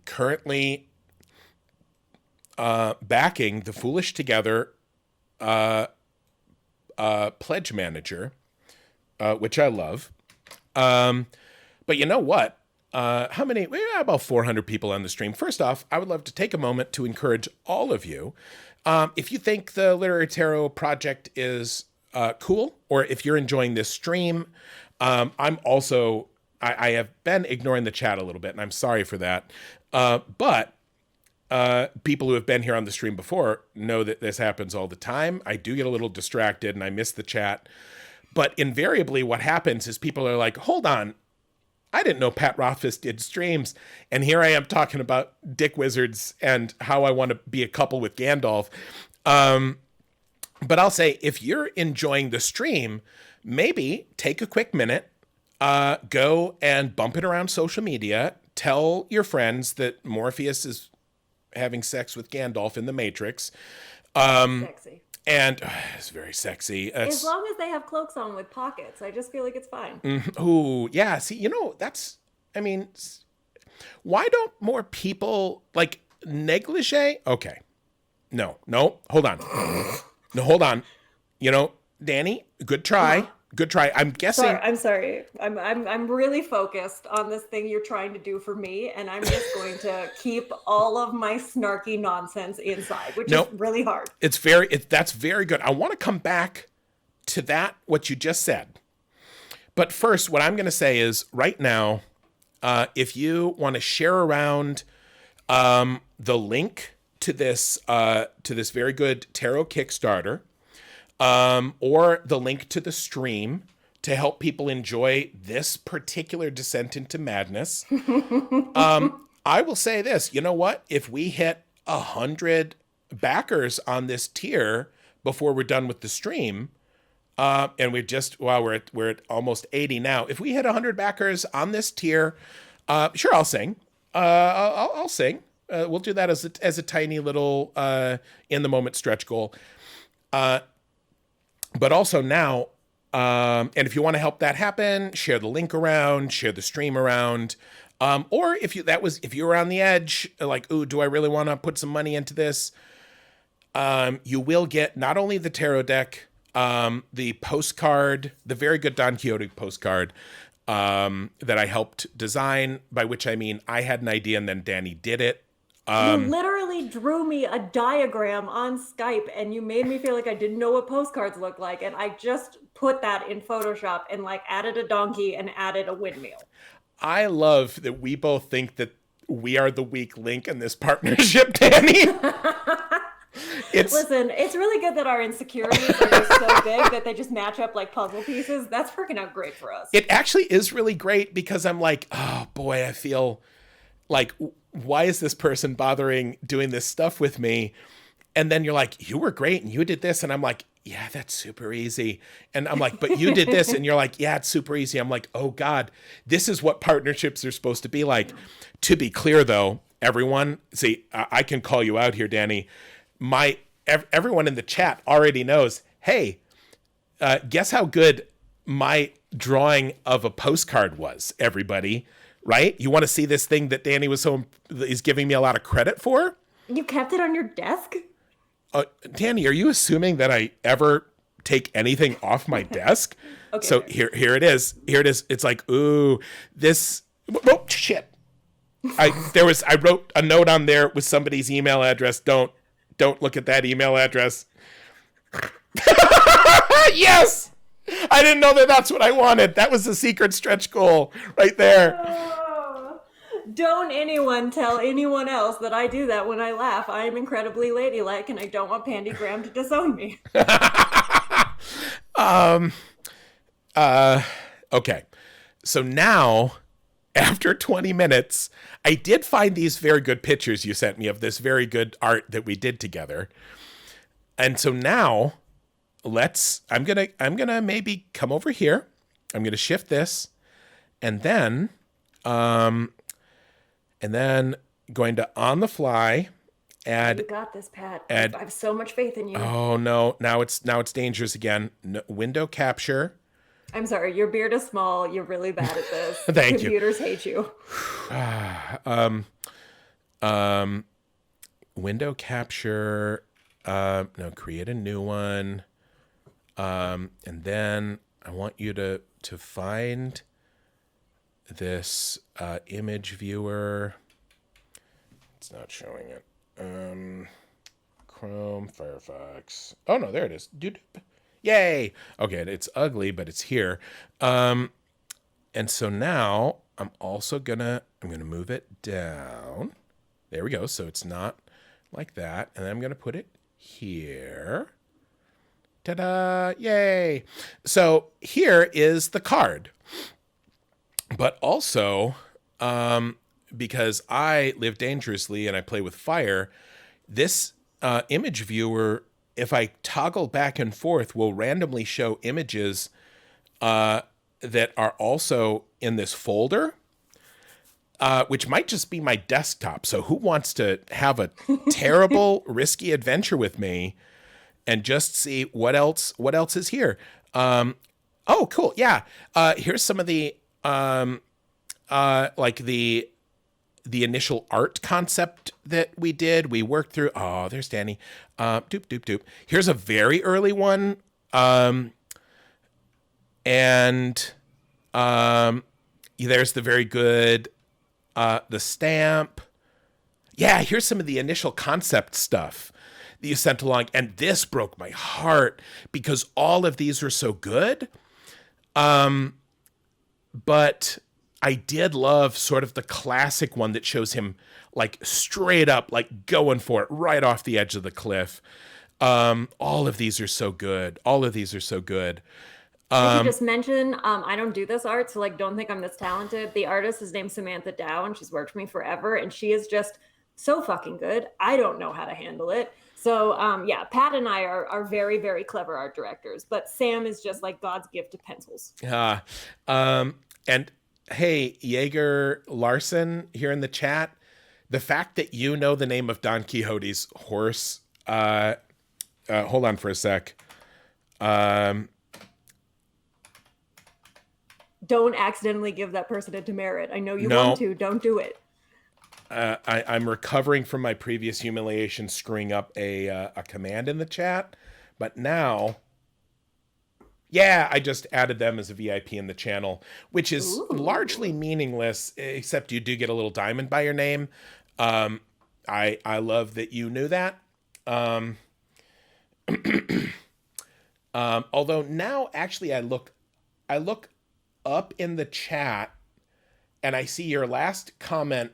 currently backing the Foolish Together pledge manager, which I love. But you know what? How many? We have about 400 people on the stream. First off, I would love to take a moment to encourage all of you. If you think the Literary Tarot project is cool, or if you're enjoying this stream, I have been ignoring the chat a little bit, and I'm sorry for that. But people who have been here on the stream before know that this happens all the time. I do get a little distracted and I miss the chat. But invariably what happens is people are like, hold on, I didn't know Pat Rothfuss did streams. And here I am talking about dick wizards and how I want to be a couple with Gandalf. But I'll say, if you're enjoying the stream, maybe take a quick minute, go and bump it around social media. Tell your friends that Morpheus is having sex with Gandalf in the Matrix. Sexy. And it's very sexy. As long as they have cloaks on with pockets, I just feel like it's fine. Ooh, yeah. See, why don't more people like negligee? Okay. No, hold on. No, hold on. Dani, good try. Good try. I'm guessing. I'm sorry. I'm really focused on this thing you're trying to do for me, and I'm just going to keep all of my snarky nonsense inside, which is really hard. That's very good. I want to come back to that, what you just said. But first, what I'm going to say is right now, if you want to share around the link to this very good tarot Kickstarter, or the link to the stream to help people enjoy this particular descent into madness. I will say this, you know what? If we hit 100 backers on this tier before we're done with the stream, and we're at almost 80 now. If we hit 100 backers on this tier, sure, I'll sing. I'll sing. We'll do that as a tiny little in the moment stretch goal. But also now, and if you want to help that happen, share the link around, share the stream around. Or if you were on the edge, like, ooh, do I really want to put some money into this? You will get not only the tarot deck, the postcard, the very good Don Quixote postcard, that I helped design, by which I mean I had an idea and then Dani did it. You literally drew me a diagram on Skype and you made me feel like I didn't know what postcards look like. And I just put that in Photoshop and added a donkey and added a windmill. I love that we both think that we are the weak link in this partnership, Dani. Listen, it's really good that our insecurities are so big that they just match up like puzzle pieces. That's working out great for us. It actually is really great because I'm like, oh boy, I feel like, why is this person bothering doing this stuff with me? And then you're like, you were great and you did this. And I'm like, yeah, that's super easy. And I'm like, but you did this. And you're like, yeah, it's super easy. I'm like, oh God, this is what partnerships are supposed to be like. To be clear though, everyone, see, I can call you out here, Dani. Everyone in the chat already knows, hey, guess how good my drawing of a postcard was, everybody. Right? You want to see this thing that Dani is giving me a lot of credit for? You kept it on your desk? Dani, are you assuming that I ever take anything off my desk? Okay. So here it is. Here it is. It's like, ooh, this. Oh shit! I wrote a note on there with somebody's email address. Don't look at that email address. Yes. I didn't know that that's what I wanted. That was the secret stretch goal right there. Oh, don't anyone tell anyone else that I do that when I laugh. I am incredibly ladylike and I don't want Pandy Graham to disown me. Okay. So now, after 20 minutes, I did find these very good pictures you sent me of this very good art that we did together. And so now I'm gonna maybe come over here. I'm gonna shift this, and then going to on the fly add. You got this, Pat. I have so much faith in you. Oh no! Now it's dangerous again. No, window capture. I'm sorry. Your beard is small. You're really bad at this. Thank Computers hate you. Window capture. No, create a new one. And then I want you to find this image viewer. It's not showing it. Chrome, Firefox. Oh no, there it is. Dude, yay! Okay, it's ugly, but it's here. And so now I'm gonna move it down. There we go. So it's not like that. And then I'm going to put it here. Ta-da! Yay! So here is the card. But also, because I live dangerously and I play with fire, this image viewer, if I toggle back and forth, will randomly show images that are also in this folder, which might just be my desktop. So who wants to have a terrible, risky adventure with me and just see what else is here? Oh, cool. Yeah. Here's some of the like the initial art concept that we did. We worked through. Oh, there's Dani. Doop, doop, doop. Here's a very early one. And there's the very good, the stamp. Yeah, here's some of the initial concept stuff that you sent along. And this broke my heart because all of these are so good. But I did love sort of the classic one that shows him like straight up, like going for it right off the edge of the cliff. All of these are so good. All of these are so good. I should just mention, I don't do this art, so like, don't think I'm this talented. The artist is named Samantha Dow, and she's worked for me forever, and she is just so fucking good. I don't know how to handle it. So yeah, Pat and I are very, very clever art directors, but Sam is just like God's gift to pencils. And hey, Jaeger Larson here in the chat, the fact that you know the name of Don Quixote's horse, hold on for a sec. Don't accidentally give that person a demerit. I know you want to. Don't do it. I'm recovering from my previous humiliation screwing up a command in the chat, but now, yeah, I just added them as a VIP in the channel, which is largely meaningless, except you do get a little diamond by your name. I love that you knew that. Although now, actually, I look up in the chat and I see your last comment.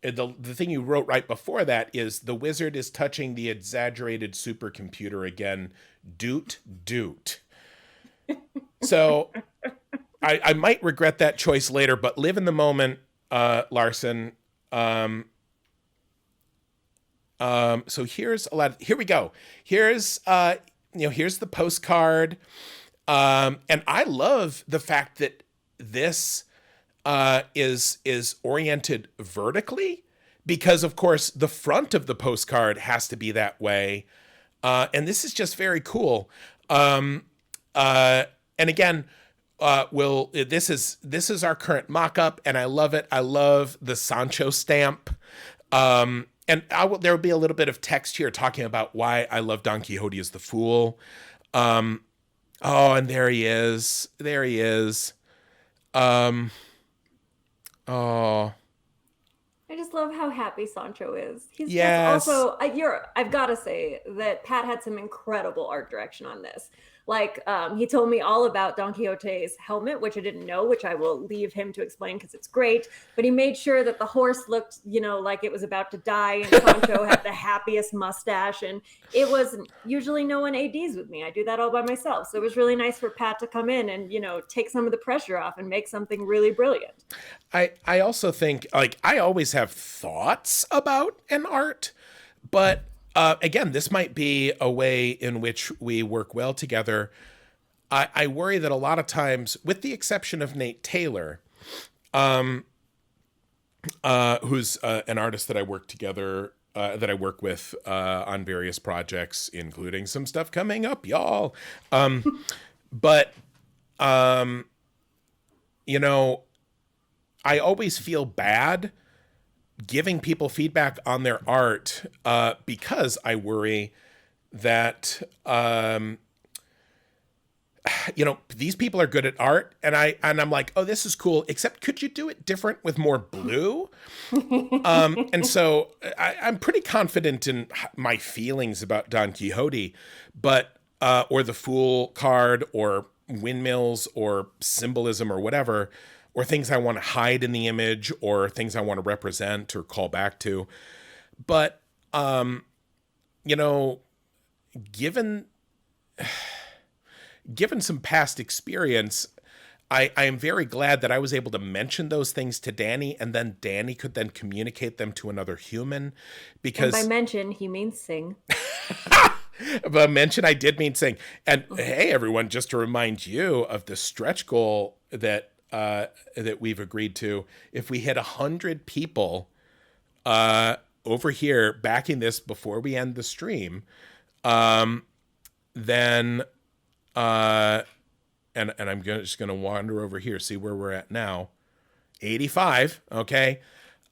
The thing you wrote right before that is the wizard is touching the exaggerated supercomputer again. Doot, doot. So I might regret that choice later, but live in the moment, Larson. So here's here we go. Here's, here's the postcard. And I love the fact that this is oriented vertically because, of course, the front of the postcard has to be that way. And this is just very cool. And again, this is our current mock-up, and I love it. I love the Sancho stamp. And there will be a little bit of text here talking about why I love Don Quixote as the Fool. Oh, and there he is. There he is. Oh. I just love how happy Sancho is. He's yes. just also, I've got to say that Pat had some incredible art direction on this. Like, he told me all about Don Quixote's helmet, which I didn't know, which I will leave him to explain because it's great. But he made sure that the horse looked, like it was about to die, and Sancho had the happiest mustache. And it was usually no one ADs with me. I do that all by myself. So it was really nice for Pat to come in and, take some of the pressure off and make something really brilliant. I also think, like, I always have thoughts about an art, but again, this might be a way in which we work well together. I worry that a lot of times, with the exception of Nate Taylor, who's an artist that I work with on various projects, including some stuff coming up, y'all. But I always feel bad giving people feedback on their art because I worry that these people are good at art, and I'm like, oh, this is cool, except could you do it different with more blue? And so I'm pretty confident in my feelings about Don Quixote, but or the Fool card or windmills or symbolism or whatever. or things I want to hide in the image, or things I want to represent or call back to. But, you know, given some past experience, I am very glad that I was able to mention those things to Dani, and then Dani could then communicate them to another human. Because and by mention, he means sing. But mention, I did mean sing. And hey, everyone, just to remind you of the stretch goal that we've agreed to. If we hit 100 people over here backing this before we end the stream, then and I'm just going to wander over here, see where we're at now. 85, okay?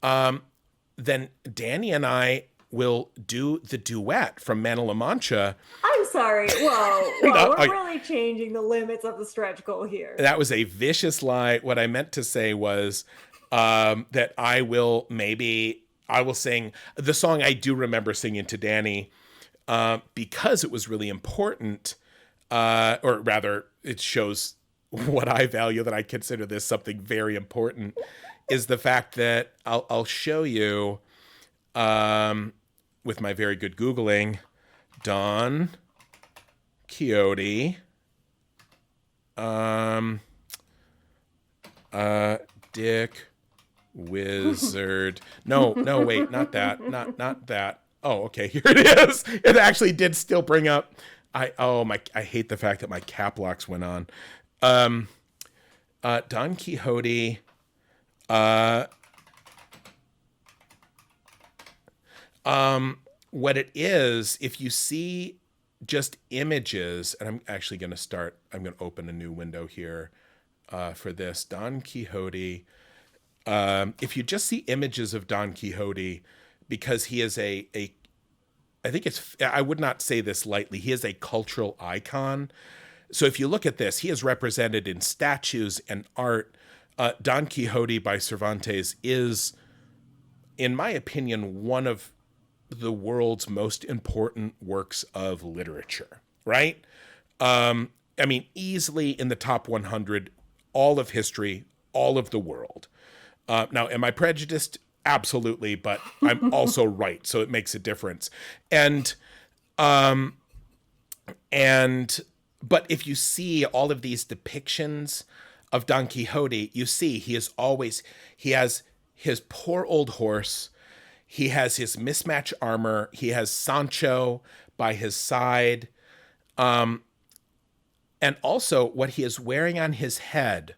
Then Dani and I will do the duet from Man of La Mancha. I'm sorry. Whoa, no, we're really changing the limits of the stretch goal here. That was a vicious lie. What I meant to say was that I will sing the song I do remember singing to Dani because it was really important, or rather, it shows what I value, that I consider this something very important, is the fact that I'll show you with my very good Googling, Don Quixote, Dick Wizard. No, wait, not that. Not that. Oh, okay, here it is. It actually did still bring up. I hate the fact that my cap locks went on. Don Quixote. What it is, if you see just images, and I'm actually going to open a new window here for this. Don Quixote. If you just see images of Don Quixote, because he is I would not say this lightly, he is a cultural icon. So if you look at this, he is represented in statues and art. Don Quixote by Cervantes is, in my opinion, one of the world's most important works of literature, right? I mean, easily in the top 100, all of history, all of the world. Now, am I prejudiced? Absolutely, but I'm also right, so it makes a difference. But if you see all of these depictions of Don Quixote, you see he has his poor old horse, he has his mismatched armor, he has Sancho by his side, and also what he is wearing on his head,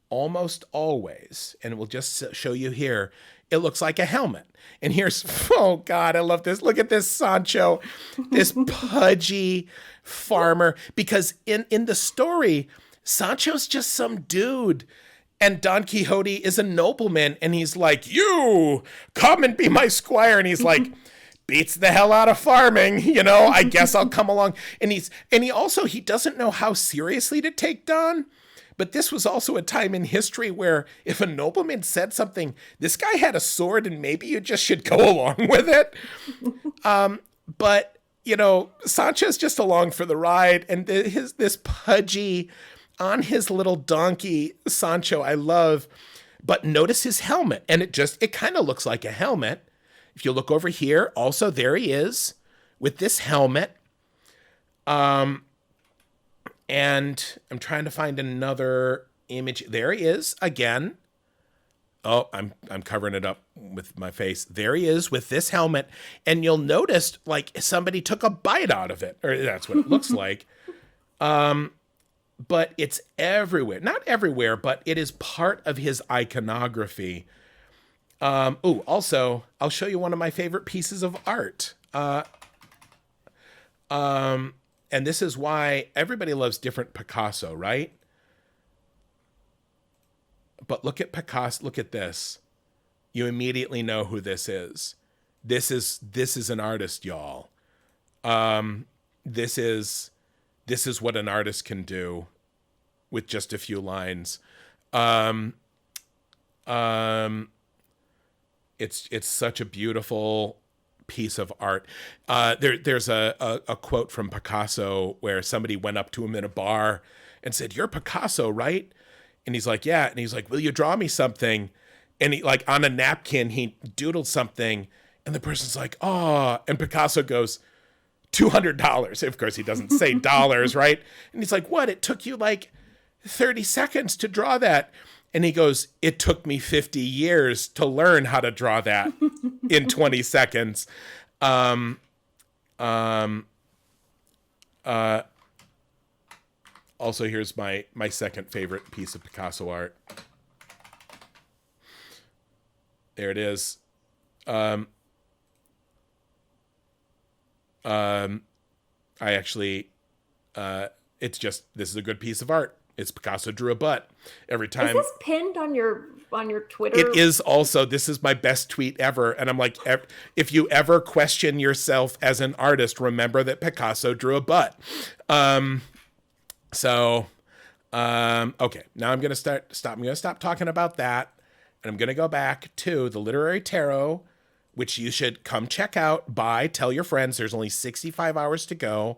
almost always, and we'll just show you here, it looks like a helmet. And here's, oh God, I love this. Look at this Sancho, this pudgy farmer, because in the story, Sancho's just some dude. And Don Quixote is a nobleman, and he's like, you come and be my squire. And he's like, beats the hell out of farming, I guess I'll come along. And he doesn't know how seriously to take Don. But this was also a time in history where if a nobleman said something, this guy had a sword and maybe you just should go along with it. But, Sancho's just along for the ride. And this pudgy on his little donkey, Sancho, I love. But notice his helmet. And it kind of looks like a helmet. If you look over here, also there he is with this helmet. And I'm trying to find another image. There he is again. Oh, I'm covering it up with my face. There he is with this helmet. And you'll notice like somebody took a bite out of it, or that's what it looks like. But it's everywhere. Not everywhere, but it is part of his iconography. Also, I'll show you one of my favorite pieces of art. And this is why everybody loves different Picasso, right? But look at Picasso. Look at this. You immediately know who this is. This is an artist, y'all. This is what an artist can do with just a few lines. It's such a beautiful piece of art. There's a quote from Picasso where somebody went up to him in a bar and said, "You're Picasso, right?" And he's like, yeah. And he's like, will you draw me something? And he, like, on a napkin, he doodled something. And the person's like, oh. And Picasso goes, $200. Of course, he doesn't say dollars, right? And he's like, what? It took you like 30 seconds to draw that. And he goes, it took me 50 years to learn how to draw that in 20 seconds. Also, here's my second favorite piece of Picasso art. There it is. I actually, it's just, this is a good piece of art. It's Picasso drew a butt every time. Is this pinned on your Twitter? It is also. This is my best tweet ever. And I'm like, if you ever question yourself as an artist, remember that Picasso drew a butt. Okay. Now I'm going to stop talking about that. And I'm going to go back to the Literary Tarot, which you should come check out, buy, tell your friends. There's only 65 hours to go.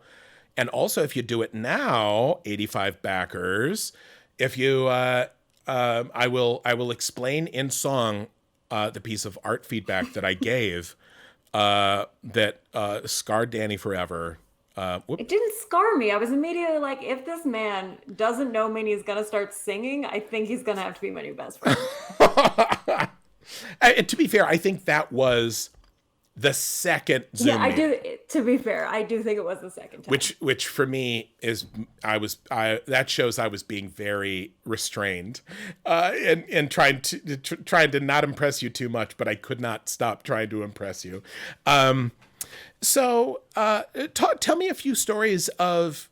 And also, if you do it now, 85 backers, if you, I will explain in song the piece of art feedback that I gave that scarred Dani forever. It didn't scar me. I was immediately like, if this man doesn't know me and he's going to start singing, I think he's going to have to be my new best friend. And to be fair, I think that was the second Zoom Yeah, I do. To be fair, I do think it was the second time. Which for me is, that shows I was being very restrained, and trying to not impress you too much, but I could not stop trying to impress you. So tell me a few stories of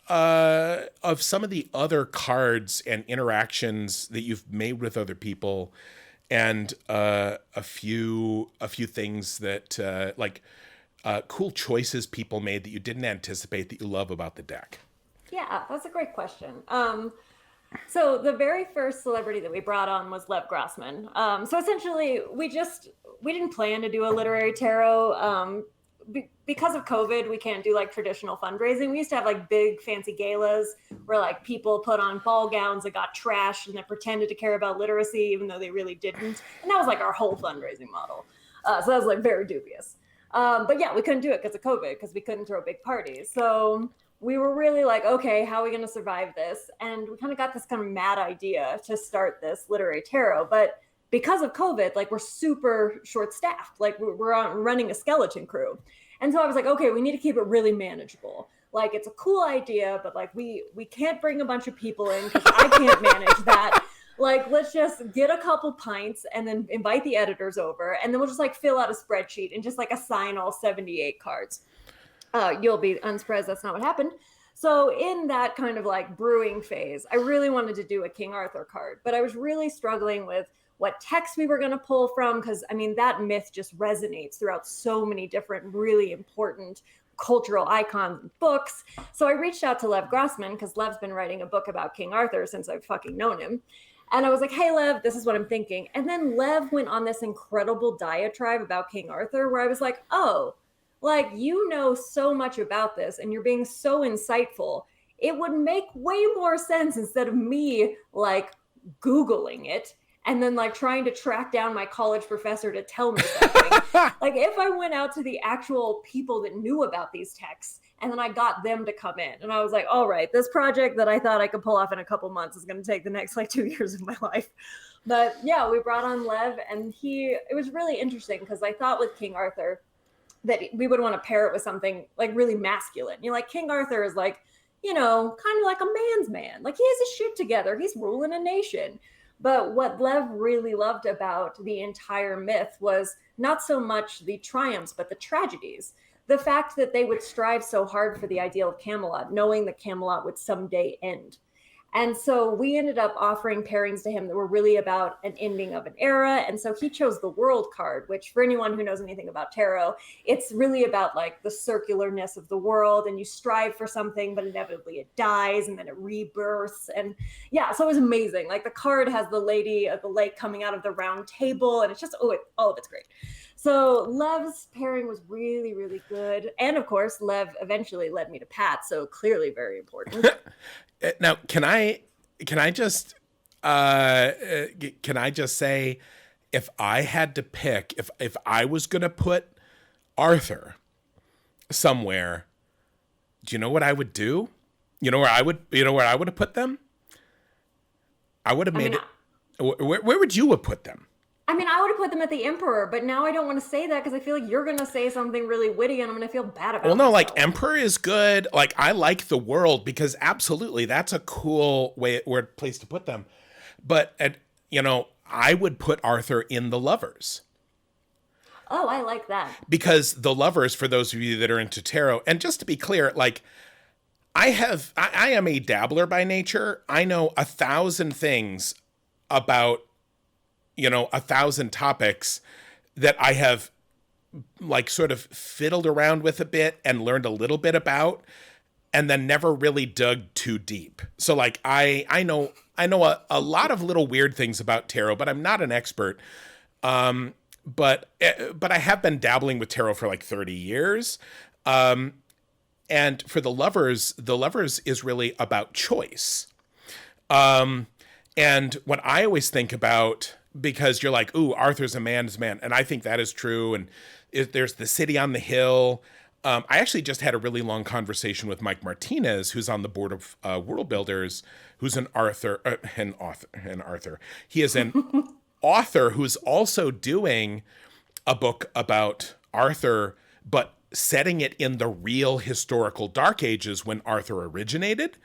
some of the other cards and interactions that you've made with other people, and a few things that cool choices people made that you didn't anticipate that you love about the deck. Yeah, that's a great question. So the very first celebrity that we brought on was Lev Grossman. So essentially, we didn't plan to do a literary tarot. Because of COVID, we can't do like traditional fundraising. We used to have like big fancy galas where like people put on ball gowns that got trashed and then pretended to care about literacy even though they really didn't. And that was like our whole fundraising model. So that was like very dubious. But yeah, we couldn't do it because of COVID, because we couldn't throw big parties. So we were really like, okay, how are we going to survive this? And we kind of got this kind of mad idea to start this literary tarot. But because of COVID, like we're super short staffed, like we're running a skeleton crew. And so I was like, okay, we need to keep it really manageable. Like it's a cool idea, but like we can't bring a bunch of people in because I can't manage that. Like, let's just get a couple pints and then invite the editors over. And then we'll just like fill out a spreadsheet and just like assign all 78 cards. You'll be unsurprised that's not what happened. So in that kind of like brewing phase, I really wanted to do a King Arthur card, but I was really struggling with what text we were going to pull from, because I mean that myth just resonates throughout so many different really important cultural icons and books. So I reached out to Lev Grossman, because Lev's been writing a book about King Arthur since I've fucking known him. And I was like, hey, Lev, this is what I'm thinking. And then Lev went on this incredible diatribe about King Arthur where I was like, oh, like, you know so much about this and you're being so insightful. It would make way more sense instead of me like Googling it and then like trying to track down my college professor to tell me something. Like if I went out to the actual people that knew about these texts and then I got them to come in and I was like, all right, this project that I thought I could pull off in a couple months is going to take the next like 2 years of my life. But yeah, we brought on Lev and it was really interesting because I thought with King Arthur that we would want to pair it with something like really masculine. You know, like King Arthur is like, you know, kind of like a man's man. Like he has his shit together. He's ruling a nation. But what Lev really loved about the entire myth was not so much the triumphs, but the tragedies. The fact that they would strive so hard for the ideal of Camelot, knowing that Camelot would someday end. And so we ended up offering pairings to him that were really about an ending of an era. And so he chose the World card, which for anyone who knows anything about tarot, it's really about like the circularness of the world. And you strive for something, but inevitably it dies and then it rebirths. And yeah, so it was amazing. Like the card has the Lady of the Lake coming out of the round table. And it's just, all of it's great. So Lev's pairing was really, really good. And of course, Lev eventually led me to Pat. So clearly very important. Now, can I just can I just say, if I had to pick, if I was going to put Arthur somewhere, do you know what I would do? You know where I would have put them? I would have made it. Where would you have put them? I mean, I would have put them at the Emperor, but now I don't want to say that because I feel like you're going to say something really witty and I'm going to feel bad about it. Well, no, like Emperor is good. Like I like the world because absolutely that's a cool place to put them. But, I would put Arthur in The Lovers. Oh, I like that. Because The Lovers, for those of you that are into tarot, and just to be clear, like I am a dabbler by nature. I know 1,000 things about 1,000 topics that I have like sort of fiddled around with a bit and learned a little bit about and then never really dug too deep. So like I know a lot of little weird things about tarot, but I'm not an expert. But I have been dabbling with tarot for like 30 years. And for The Lovers is really about choice. And what I always think about, because you're like, ooh, Arthur's a man's man. And I think that is true. And there's the city on the hill. I actually just had a really long conversation with Mike Martinez, who's on the board of World Builders, who's an author. He is an author who's also doing a book about Arthur, but setting it in the real historical Dark Ages when Arthur originated,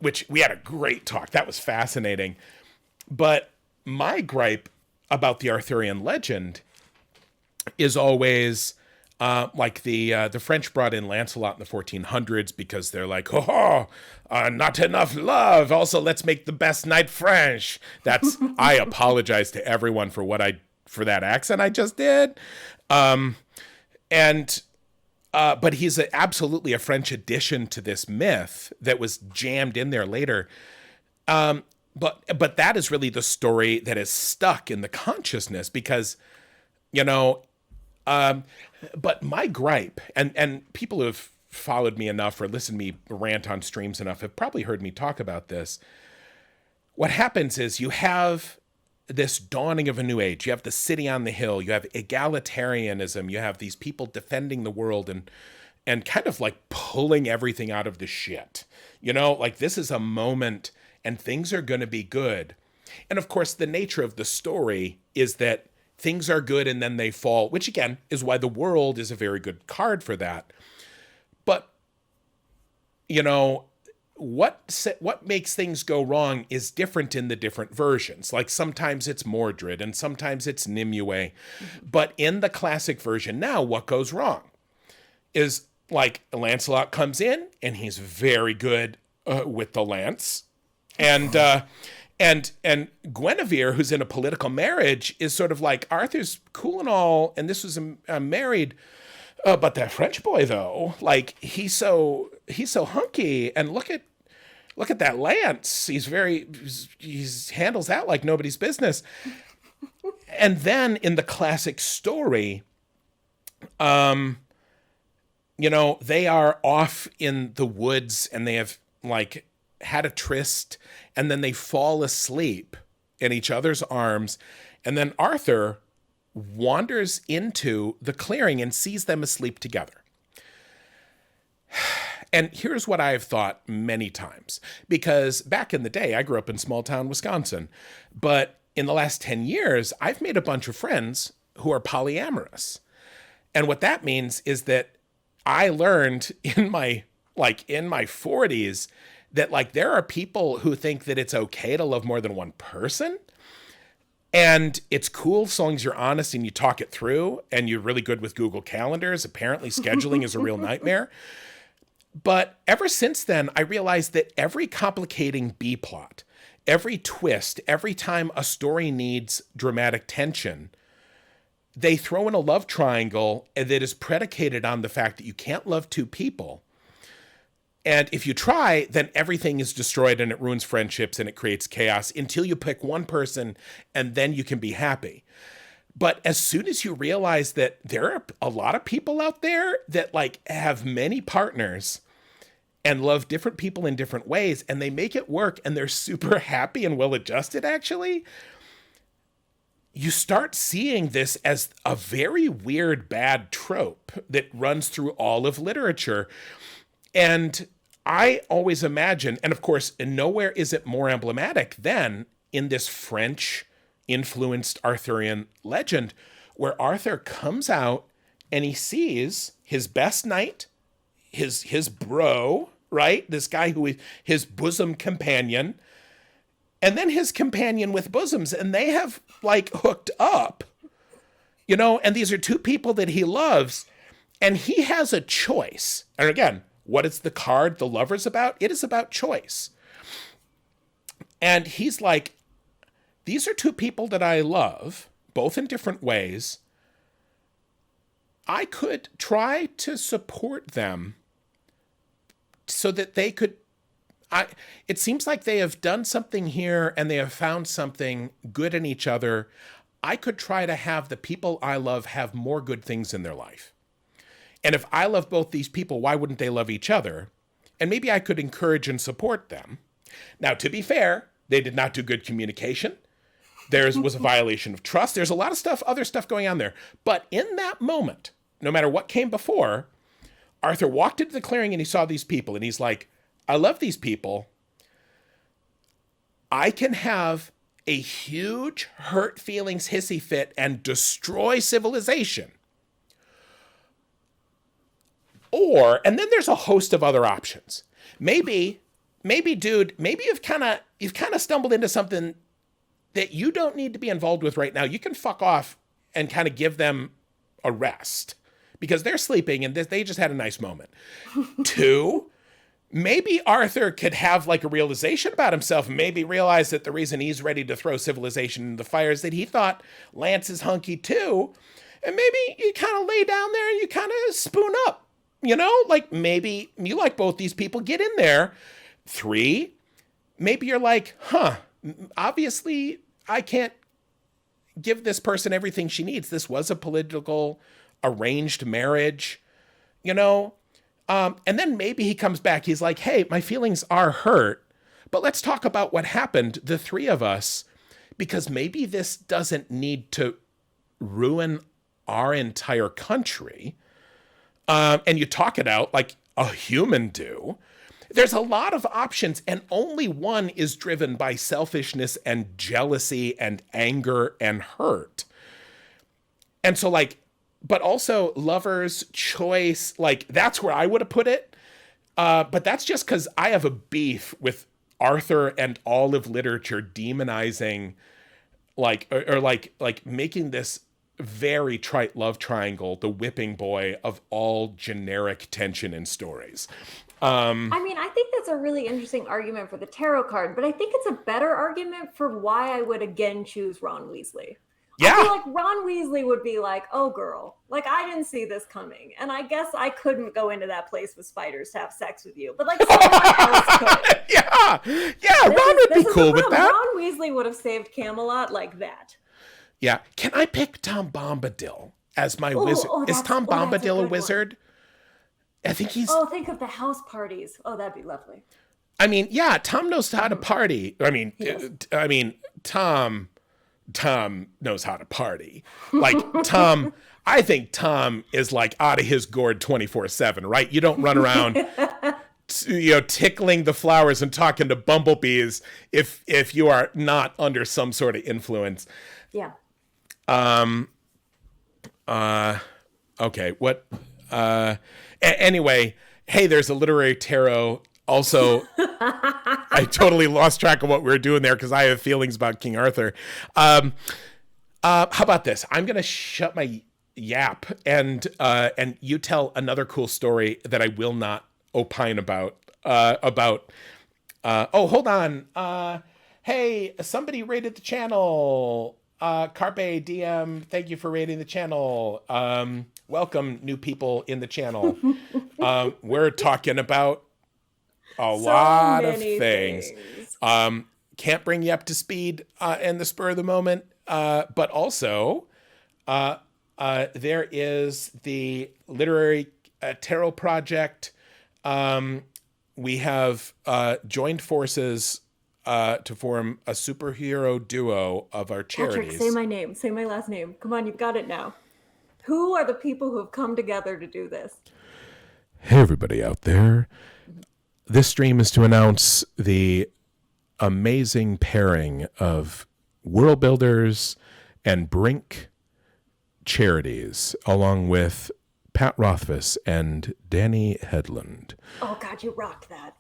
which we had a great talk. That was fascinating. But my gripe about the Arthurian legend is always like the French brought in Lancelot in the 1400s because they're like, not enough love. Also, let's make the best knight French. I apologize to everyone for that accent I just did. But he's absolutely a French addition to this myth that was jammed in there later. But that is really the story that is stuck in the consciousness because, but my gripe, and people who have followed me enough or listened to me rant on streams enough have probably heard me talk about this. What happens is you have this dawning of a new age. You have the city on the hill. You have egalitarianism. You have these people defending the world and kind of like pulling everything out of the shit. Like this is a moment and things are going to be good. And of course, the nature of the story is that things are good and then they fall, which again is why the world is a very good card for that. But, what makes things go wrong is different in the different versions. Like sometimes it's Mordred and sometimes it's Nimue. But in the classic version now, what goes wrong is like Lancelot comes in and he's very good with the lance. And Guinevere, who's in a political marriage, is sort of like, Arthur's cool and all, and this was married, but that French boy though, like he's so hunky, and look at that lance. He handles that like nobody's business. And then in the classic story, they are off in the woods and they have like had a tryst, and then they fall asleep in each other's arms, and then Arthur wanders into the clearing and sees them asleep together. And here's what I have thought many times, because back in the day, I grew up in small town Wisconsin, but in the last 10 years, I've made a bunch of friends who are polyamorous. And what that means is that I learned in my 40s that like there are people who think that it's okay to love more than one person. And it's cool so long as you're honest and you talk it through and you're really good with Google Calendars. Apparently scheduling is a real nightmare. But ever since then, I realized that every complicating B-plot, every twist, every time a story needs dramatic tension, they throw in a love triangle that is predicated on the fact that you can't love two people. And if you try, then everything is destroyed and it ruins friendships and it creates chaos until you pick one person and then you can be happy. But as soon as you realize that there are a lot of people out there that like have many partners and love different people in different ways, and they make it work, and they're super happy and well-adjusted, actually, you start seeing this as a very weird, bad trope that runs through all of literature. And I always imagine, and of course, nowhere is it more emblematic than in this French-influenced Arthurian legend, where Arthur comes out and he sees his best knight, his bro, right? This guy who is his bosom companion, and then his companion with bosoms, and they have like hooked up, and these are two people that he loves, and he has a choice. And again, what is the card, the Lovers, about? It is about choice. And he's like, these are two people that I love, both in different ways. I could try to support them so that they could, it seems like they have done something here and they have found something good in each other. I could try to have the people I love have more good things in their life. And if I love both these people, why wouldn't they love each other? And maybe I could encourage and support them. Now, to be fair, they did not do good communication. Theirs was a violation of trust. There's a lot of other stuff going on there. But in that moment, no matter what came before, Arthur walked into the clearing and he saw these people and he's like, I love these people. I can have a huge hurt feelings hissy fit and destroy civilization. And then there's a host of other options. Maybe, dude, maybe you've kind of stumbled into something that you don't need to be involved with right now. You can fuck off and kind of give them a rest because they're sleeping and they just had a nice moment. 2, maybe Arthur could have like a realization about himself and maybe realize that the reason he's ready to throw civilization in the fire is that he thought Lance is hunky too. And maybe you kind of lay down there and you kind of spoon up. Like maybe you like both these people, get in there. 3, maybe you're like, obviously I can't give this person everything she needs. This was a political arranged marriage, and then maybe he comes back. He's like, hey, my feelings are hurt, but let's talk about what happened, the 3 of us, because maybe this doesn't need to ruin our entire country. And you talk it out like a human do. There's a lot of options, and only one is driven by selfishness and jealousy and anger and hurt. And so but also lovers, choice, that's where I would have put it. But that's just because I have a beef with Arthur and all of literature demonizing, or making this very trite love triangle the whipping boy of all generic tension in stories. I think that's a really interesting argument for the tarot card, but I think it's a better argument for why I would again choose Ron Weasley. Yeah. I feel like Ron Weasley would be like, oh girl, I didn't see this coming. And I guess I couldn't go into that place with spiders to have sex with you, but someone else could. Yeah, Ron would be cool with that. Ron Weasley would have saved Camelot like that. Yeah. Can I pick Tom Bombadil as my wizard? Is Tom Bombadil a wizard? I think he's... Oh, think of the house parties. Oh, that'd be lovely. Tom knows how to party. Tom knows how to party. Tom, I think Tom is out of his gourd 24/7, right? You don't run around, tickling the flowers and talking to bumblebees if you are not under some sort of influence. Yeah. Okay. What? Anyway, hey, there's a literary tarot. Also, I totally lost track of what we were doing there because I have feelings about King Arthur. How about this? I'm going to shut my yap and you tell another cool story that I will not opine about. Hold on. Hey, somebody rated the channel. Carpe DM, thank you for rating the channel. Welcome, new people in the channel. We're talking about a lot of things. Can't bring you up to speed in the spur of the moment, but also there is the literary tarot project we have joined forces to form a superhero duo of our Patrick, charities. say my name. Say my last name. Come on, you've got it now. Who are the people who have come together to do this? Hey, everybody out there. This stream is to announce the amazing pairing of World Builders and Brink charities, along with Pat Rothfuss and Dani Hedlund. Oh, God, you rocked that.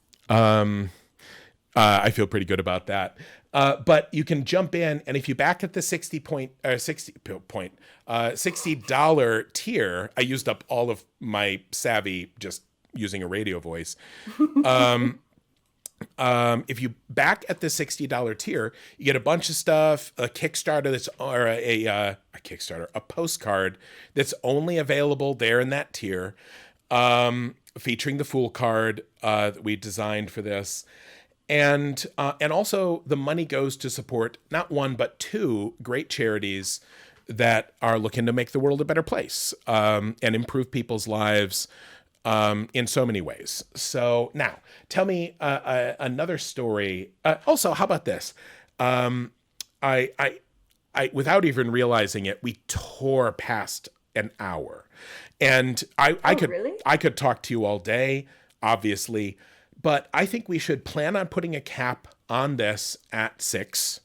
I feel pretty good about that. But you can jump in, and if you back at the $60 tier, I used up all of my savvy just using a radio voice. If you back at the $60 tier, you get a bunch of stuff, a Kickstarter a postcard that's only available there in that tier, featuring the Fool card that we designed for this. And also the money goes to support not one, but two great charities that are looking to make the world a better place, and improve people's lives in so many ways. So now tell me another story. Also, how about this? I without even realizing it, we tore past an hour, and I could talk to you all day, obviously, but I think we should plan on putting a cap on this at 6.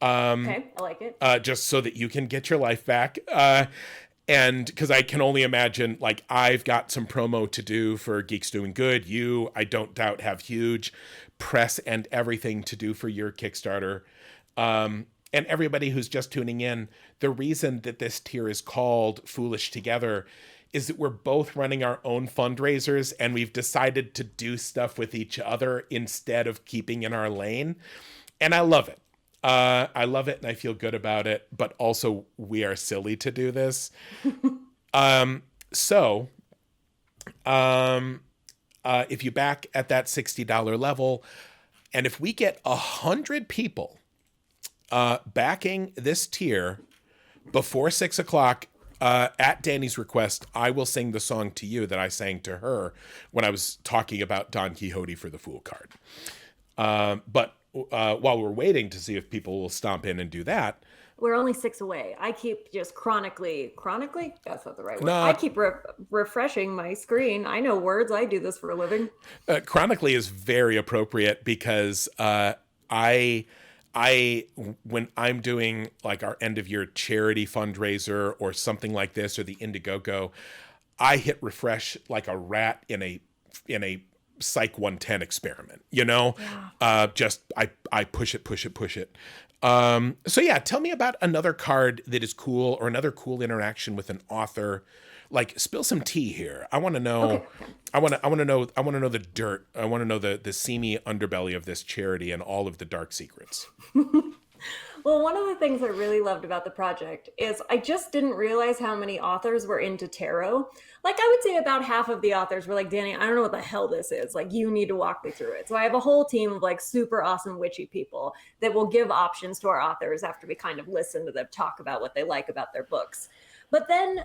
Okay, I like it. Just so that you can get your life back. And because I can only imagine, like, I've got some promo to do for Geeks Doing Good. You, I don't doubt, have huge press and everything to do for your Kickstarter. And everybody who's just tuning in, the reason that this tier is called Foolish Together is that we're both running our own fundraisers, and we've decided to do stuff with each other instead of keeping in our lane. And I love it. I love it, and I feel good about it, but also we are silly to do this. So if you back at that $60 level, and if we get 100 people backing this tier before 6 o'clock, at Dani's request, I will sing the song to you that I sang to her when I was talking about Don Quixote for the Fool card. But while we're waiting to see if people will stomp in and do that, we're only 6 away. I keep just chronically, that's not the right word. I keep refreshing my screen. I know words. I do this for a living. Chronically is very appropriate because when I'm doing like our end of year charity fundraiser or something like this, or the Indiegogo, I hit refresh like a rat in a Psych 110 experiment, you know? Yeah. I push it. So yeah, tell me about another card that is cool, or another cool interaction with an author. Like, spill some tea here. I want to know. Okay. I want to know the dirt. I want to know the seamy underbelly of this charity and all of the dark secrets. Well, one of the things I really loved about the project is I just didn't realize how many authors were into tarot. Like, I would say about half of the authors were like, Dani, I don't know what the hell this is. Like, you need to walk me through it. So I have a whole team of like super awesome witchy people that will give options to our authors after we kind of listen to them talk about what they like about their books. But then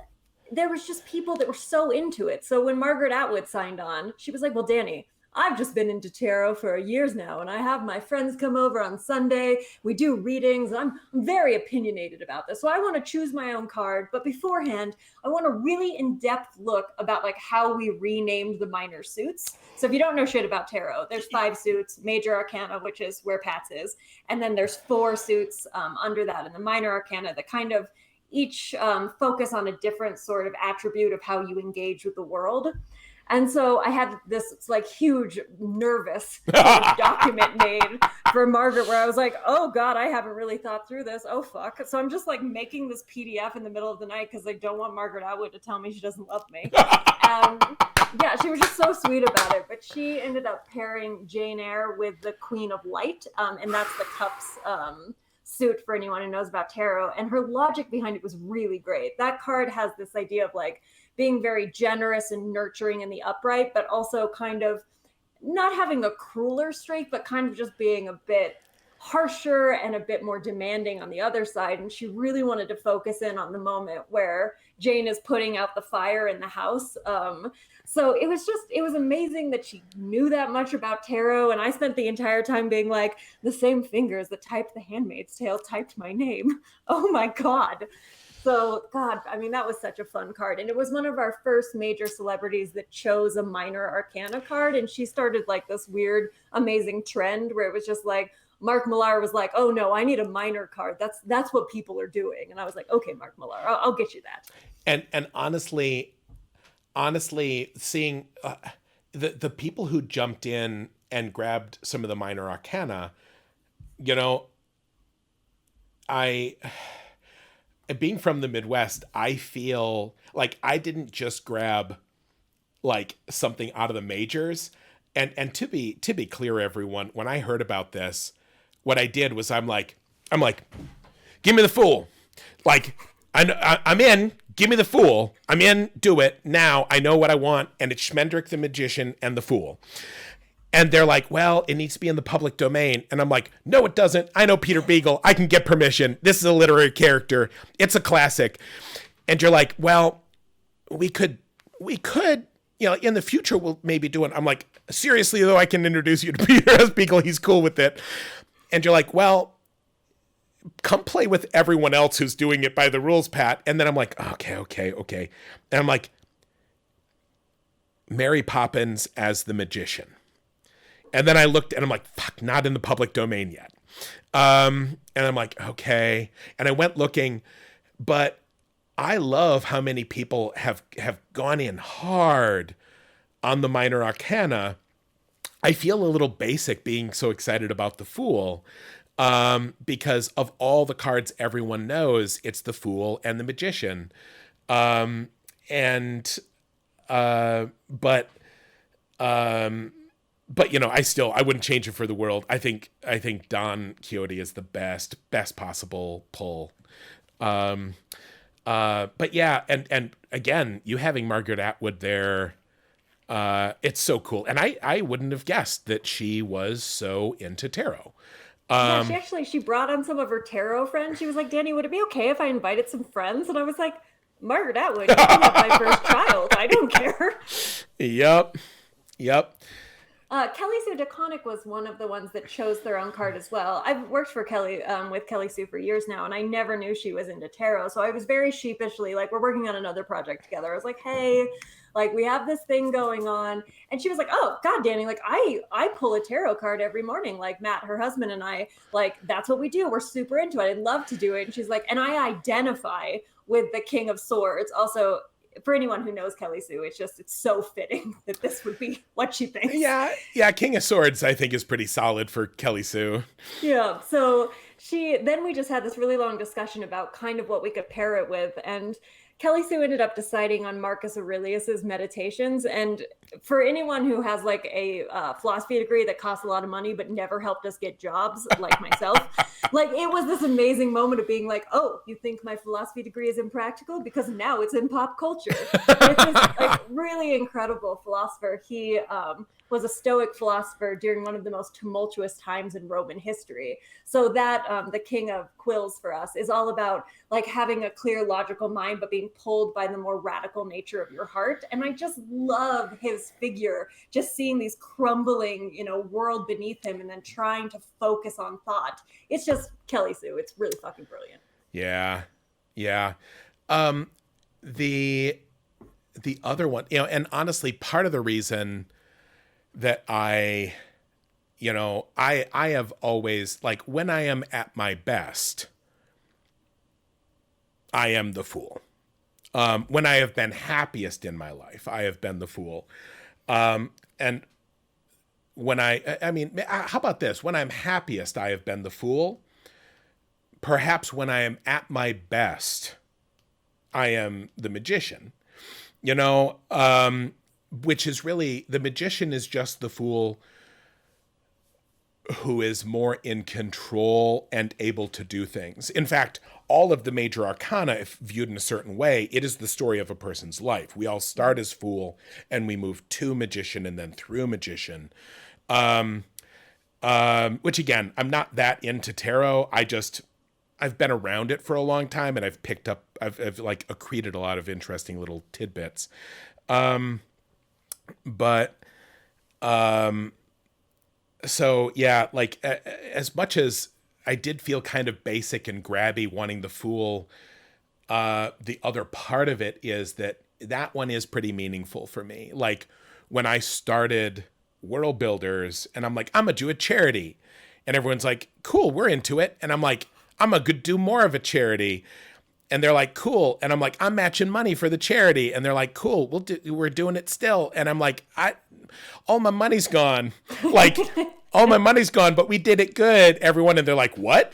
there was just people that were so into it. So when Margaret Atwood signed on, she was like, well, Dani, I've just been into tarot for years now, and I have my friends come over on Sunday. We do readings. I'm very opinionated about this. So I want to choose my own card. But beforehand, I want a really in-depth look about like how we renamed the minor suits. So if you don't know shit about tarot, there's 5 suits, major arcana, which is where Pat's is. And then there's 4 suits under that in the minor arcana that kind of each focus on a different sort of attribute of how you engage with the world. And so I had this like huge nervous document made for Margaret where I was like, oh God, I haven't really thought through this. Oh fuck. So I'm just like making this PDF in the middle of the night because I don't want Margaret Atwood to tell me she doesn't love me. Yeah, she was just so sweet about it. But she ended up pairing Jane Eyre with the Queen of Light. And that's the Cups suit for anyone who knows about tarot. And her logic behind it was really great. That card has this idea of like being very generous and nurturing in the upright, but also kind of not having a crueler streak, but kind of just being a bit harsher and a bit more demanding on the other side. And she really wanted to focus in on the moment where Jane is putting out the fire in the house. So it was amazing that she knew that much about tarot. And I spent the entire time being like, the same fingers that typed The Handmaid's Tale typed my name. Oh my God. So, God, I mean, that was such a fun card. And it was one of our first major celebrities that chose a minor arcana card. And she started like this weird, amazing trend where it was just like, Mark Millar was like, oh no, I need a minor card. That's what people are doing. And I was like, okay, Mark Millar, I'll get you that. And honestly, seeing the people who jumped in and grabbed some of the minor arcana, you know, being from the Midwest, I feel like I didn't just grab like something out of the majors. And to be clear, everyone, when I heard about this, what I did was I'm like, give me the Fool. Like, I'm in. Give me the Fool. I'm in. Do it now. I know what I want, and it's Schmendrick the Magician and the Fool. And they're like, well, it needs to be in the public domain. And I'm like, no, it doesn't. I know Peter Beagle. I can get permission. This is a literary character. It's a classic. And you're like, well, we could, you know, in the future we'll maybe do it. I'm like, seriously though, I can introduce you to Peter S. Beagle. He's cool with it. And you're like, well, come play with everyone else who's doing it by the rules, Pat. And then I'm like, okay. And I'm like, Mary Poppins as the magician. And then I looked and I'm like, fuck, not in the public domain yet. And I'm like, okay. And I went looking, but I love how many people have gone in hard on the minor arcana. I feel a little basic being so excited about the Fool, because of all the cards everyone knows, it's the Fool and the Magician. But you know, I wouldn't change it for the world. I think Don Quixote is the best possible pull. But yeah, and again, you having Margaret Atwood there, it's so cool. And I wouldn't have guessed that she was so into tarot. Yeah, she brought on some of her tarot friends. She was like, Dani, would it be okay if I invited some friends? And I was like, Margaret Atwood, you can have my first child. I don't care. Yep. Kelly Sue DeConnick was one of the ones that chose their own card as well. I've worked for Kelly with Kelly Sue for years now, and I never knew she was into tarot. So I was very sheepishly like, we're working on another project together. I was like, hey, like we have this thing going on. And she was like, oh, God, Dani, like I pull a tarot card every morning. Like Matt, her husband, and I, like, that's what we do. We're super into it. I'd love to do it. And she's like, and I identify with the King of Swords. Also, for anyone who knows Kelly Sue, it's so fitting that this would be what she thinks. Yeah, King of Swords I think is pretty solid for Kelly Sue. Yeah, so we just had this really long discussion about kind of what we could pair it with, and Kelly Sue ended up deciding on Marcus Aurelius's Meditations. And for anyone who has like a philosophy degree that costs a lot of money but never helped us get jobs, like myself, like it was this amazing moment of being like, oh, you think my philosophy degree is impractical? Because now it's in pop culture. It's this like really incredible philosopher. He was a Stoic philosopher during one of the most tumultuous times in Roman history. So that the King of Quills for us is all about like having a clear, logical mind, but being pulled by the more radical nature of your heart. And I just love his figure, just seeing these crumbling, world beneath him and then trying to focus on thought. It's just Kelly Sue. It's really fucking brilliant. Yeah. The other one, and honestly, part of the reason that I have always, like, when I am at my best, I am the Fool. When I have been happiest in my life, I have been the Fool. And when how about this? When I'm happiest, I have been the Fool. Perhaps when I am at my best, I am the Magician. Which is really, the Magician is just the Fool who is more in control and able to do things. In fact, all of the major arcana, if viewed in a certain way, it is the story of a person's life. We all start as Fool and we move to Magician and then through Magician. Which again, I'm not that into tarot. I've been around it for a long time, and I've like accreted a lot of interesting little tidbits. So yeah, like as much as I did feel kind of basic and grabby wanting the Fool, the other part of it is that one is pretty meaningful for me. Like when I started World Builders and I'm like, I'm gonna do a charity, and everyone's like, cool, we're into it. And I'm like, I'm gonna do more of a charity. And they're like, cool. And I'm like, I'm matching money for the charity. And they're like, cool, we're doing it still. And I'm like, all my money's gone. Like, all my money's gone, but we did it good, everyone. And they're like, what?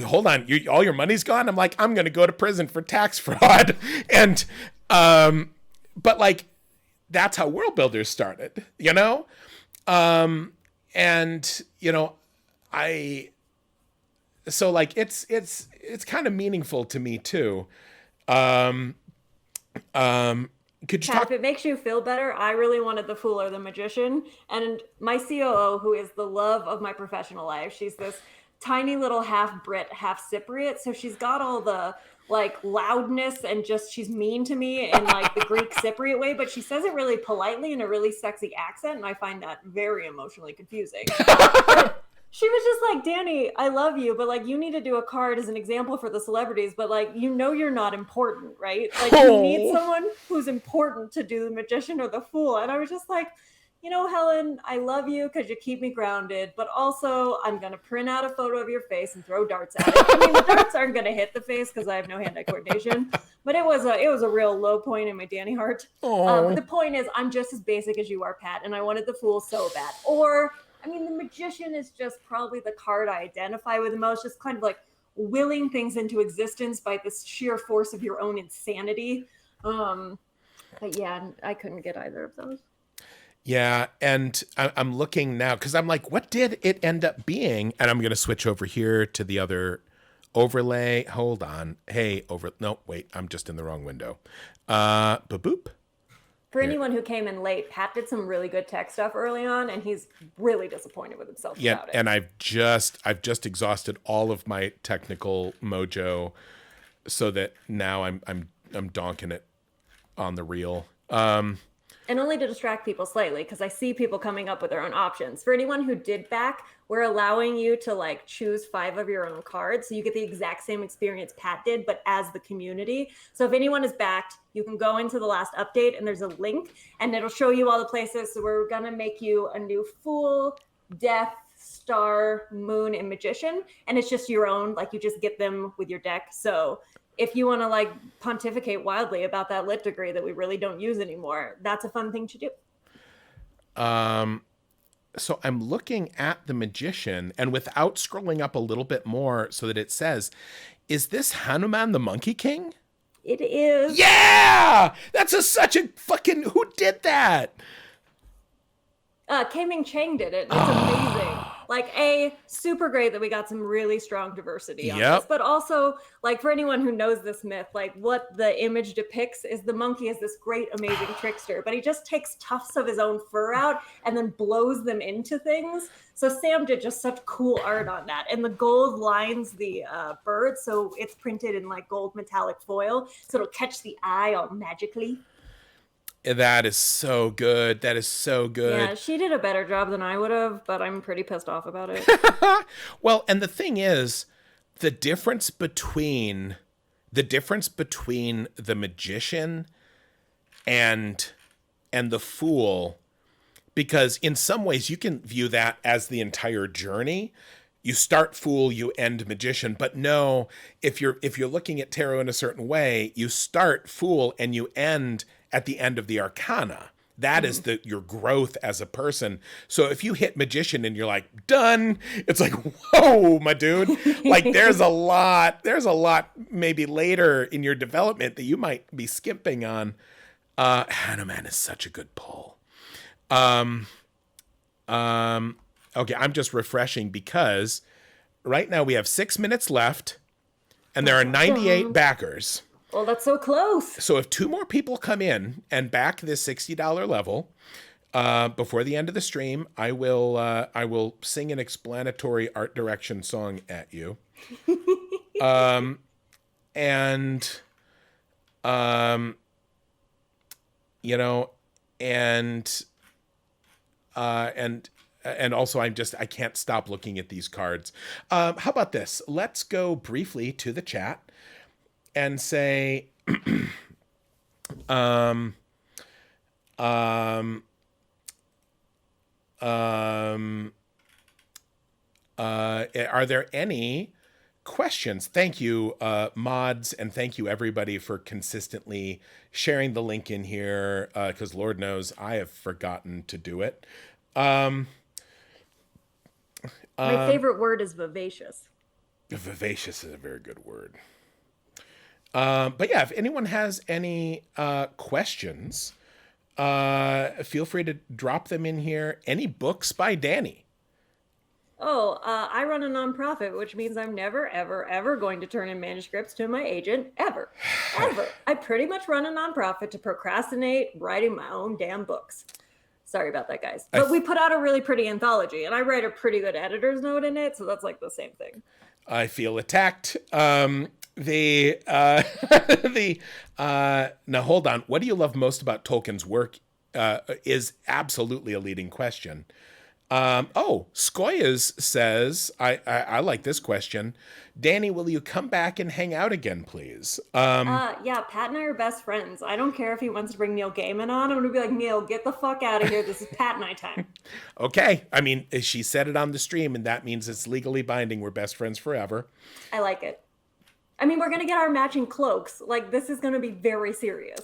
Hold on, all your money's gone? I'm like, I'm going to go to prison for tax fraud. And, but like, that's how World Builders started, you know? And, you know, so like, it's kind of meaningful to me too. Could you Kat, talk? if it makes you feel better, I really wanted the Fool or the Magician. And my COO, who is the love of my professional life, she's this tiny little half Brit, half Cypriot. So she's got all the like loudness and just she's mean to me in like the Greek Cypriot way, but she says it really politely in a really sexy accent. And I find that very emotionally confusing. She was just like, Dani, I love you, but like you need to do a card as an example for the celebrities, but like you know you're not important, right? Like you need someone who's important to do the Magician or the Fool. And I was just like, you know, Helen, I love you because you keep me grounded, but also I'm going to print out a photo of your face and throw darts at it. I mean, the darts aren't going to hit the face because I have no hand-eye coordination, but it was a real low point in my Dani heart. But the point is, I'm just as basic as you are, Pat, and I wanted the Fool so bad. Or I mean, the Magician is just probably the card I identify with the most, just kind of like willing things into existence by the sheer force of your own insanity. But yeah, I couldn't get either of those. Yeah, and I'm looking now because I'm like, what did it end up being? And I'm going to switch over here to the other overlay. Hold on. Hey, no, wait, I'm just in the wrong window. Boop. For anyone who came in late, Pat did some really good tech stuff early on, and he's really disappointed with himself about it. And I've just exhausted all of my technical mojo, so that now I'm donking it on the reel. And only to distract people slightly, because I see people coming up with their own options. For anyone who did back, we're allowing you to like choose 5 of your own cards. So you get the exact same experience Pat did, but as the community. So if anyone is backed, you can go into the last update and there's a link and it'll show you all the places. So we're going to make you a new Fool, Death, Star, Moon, and Magician. And it's just your own, like you just get them with your deck. So if you want to like pontificate wildly about that lit degree that we really don't use anymore, that's a fun thing to do. So I'm looking at the Magician, and without scrolling up a little bit more so that it says, is this Hanuman the Monkey King? It is. Yeah! That's such a fucking, who did that? Ming Chang did it. It's amazing. Like, super great that we got some really strong diversity on this. But also, like, for anyone who knows this myth, like, what the image depicts is the monkey is this great, amazing trickster. But he just takes tufts of his own fur out and then blows them into things. So Sam did just such cool art on that. And the gold lines the bird, so it's printed in, like, gold metallic foil. So it'll catch the eye all magically. That is so good. That is so good. Yeah, she did a better job than I would have, but I'm pretty pissed off about it. Well, and the thing is, the difference between the Magician and the Fool, because in some ways you can view that as the entire journey. You start Fool, you end Magician, but no, if you're looking at tarot in a certain way, you start Fool and you end at the end of the Arcana. That is your growth as a person. So if you hit Magician and you're like, done, it's like, whoa, my dude. Like there's a lot maybe later in your development that you might be skipping on. Hanuman is such a good pull. Okay, I'm just refreshing because right now we have 6 minutes left and there are 98 backers. Well, that's so close. So if 2 more people come in and back this $60 level, before the end of the stream, I will sing an explanatory art direction song at you. And you know, and also I can't stop looking at these cards. How about this? Let's go briefly to the chat and say, are there any questions? Thank you, mods, and thank you everybody for consistently sharing the link in here, because Lord knows I have forgotten to do it. My favorite word is vivacious. Vivacious is a very good word. But yeah, if anyone has any questions, feel free to drop them in here. Any books by Dani? I run a nonprofit, which means I'm never, ever, ever going to turn in manuscripts to my agent, ever. Ever. I pretty much run a nonprofit to procrastinate writing my own damn books. Sorry about that, guys. But we put out a really pretty anthology, and I write a pretty good editor's note in it, so that's like the same thing. I feel attacked. Now hold on. What do you love most about Tolkien's work? Is absolutely a leading question. Skoyas says, I like this question. Dani, will you come back and hang out again, please? Yeah, Pat and I are best friends. I don't care if he wants to bring Neil Gaiman on. I'm going to be like, Neil, get the fuck out of here. This is Pat and I time. Okay. I mean, she said it on the stream, and that means it's legally binding. We're best friends forever. I like it. I mean, we're going to get our matching cloaks. Like, this is going to be very serious.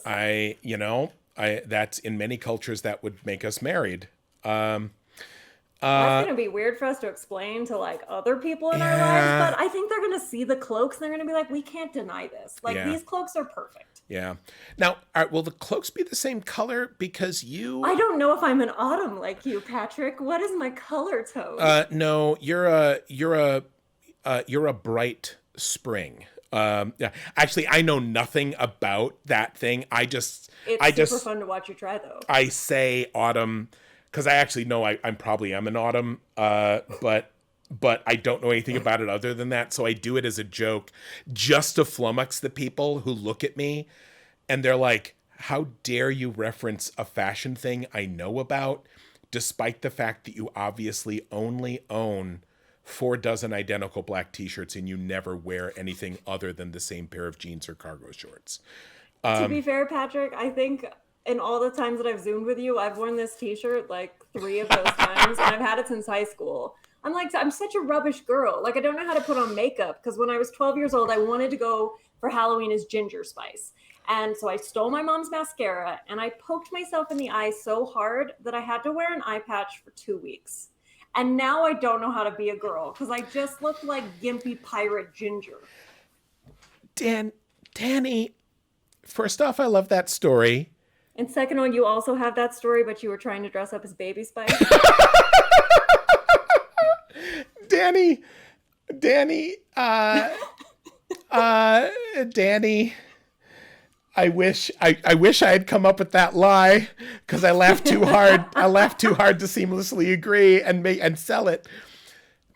That's in many cultures that would make us married. That's going to be weird for us to explain to like other people in our lives, but I think they're going to see the cloaks and they're going to be like, we can't deny this. Like these cloaks are perfect. Yeah. Now, will the cloaks be the same color? Because I don't know if I'm an autumn like you, Patrick. What is my color tone? No, you're a bright spring. Yeah. Actually, I know nothing about that thing. It's super fun to watch you try though. I say autumn because I actually know I probably am an autumn, but I don't know anything about it other than that. So I do it as a joke just to flummox the people who look at me and they're like, how dare you reference a fashion thing I know about, despite the fact that you obviously only own 4 dozen identical black t-shirts and you never wear anything other than the same pair of jeans or cargo shorts. To be fair, Patrick, I think in all the times that I've Zoomed with you, I've worn this t-shirt like 3 of those times, and I've had it since high school. I'm such a rubbish girl. Like, I don't know how to put on makeup, because when I was 12 years old, I wanted to go for Halloween as Ginger Spice. And so I stole my mom's mascara, and I poked myself in the eye so hard that I had to wear an eye patch for 2 weeks. And now I don't know how to be a girl, because I just look like gimpy pirate Ginger. Dani, first off, I love that story. And second one, you also have that story, but you were trying to dress up as Baby Spice. Dani, I wish I had come up with that lie, because I laughed too hard. I laughed too hard to seamlessly agree and sell it.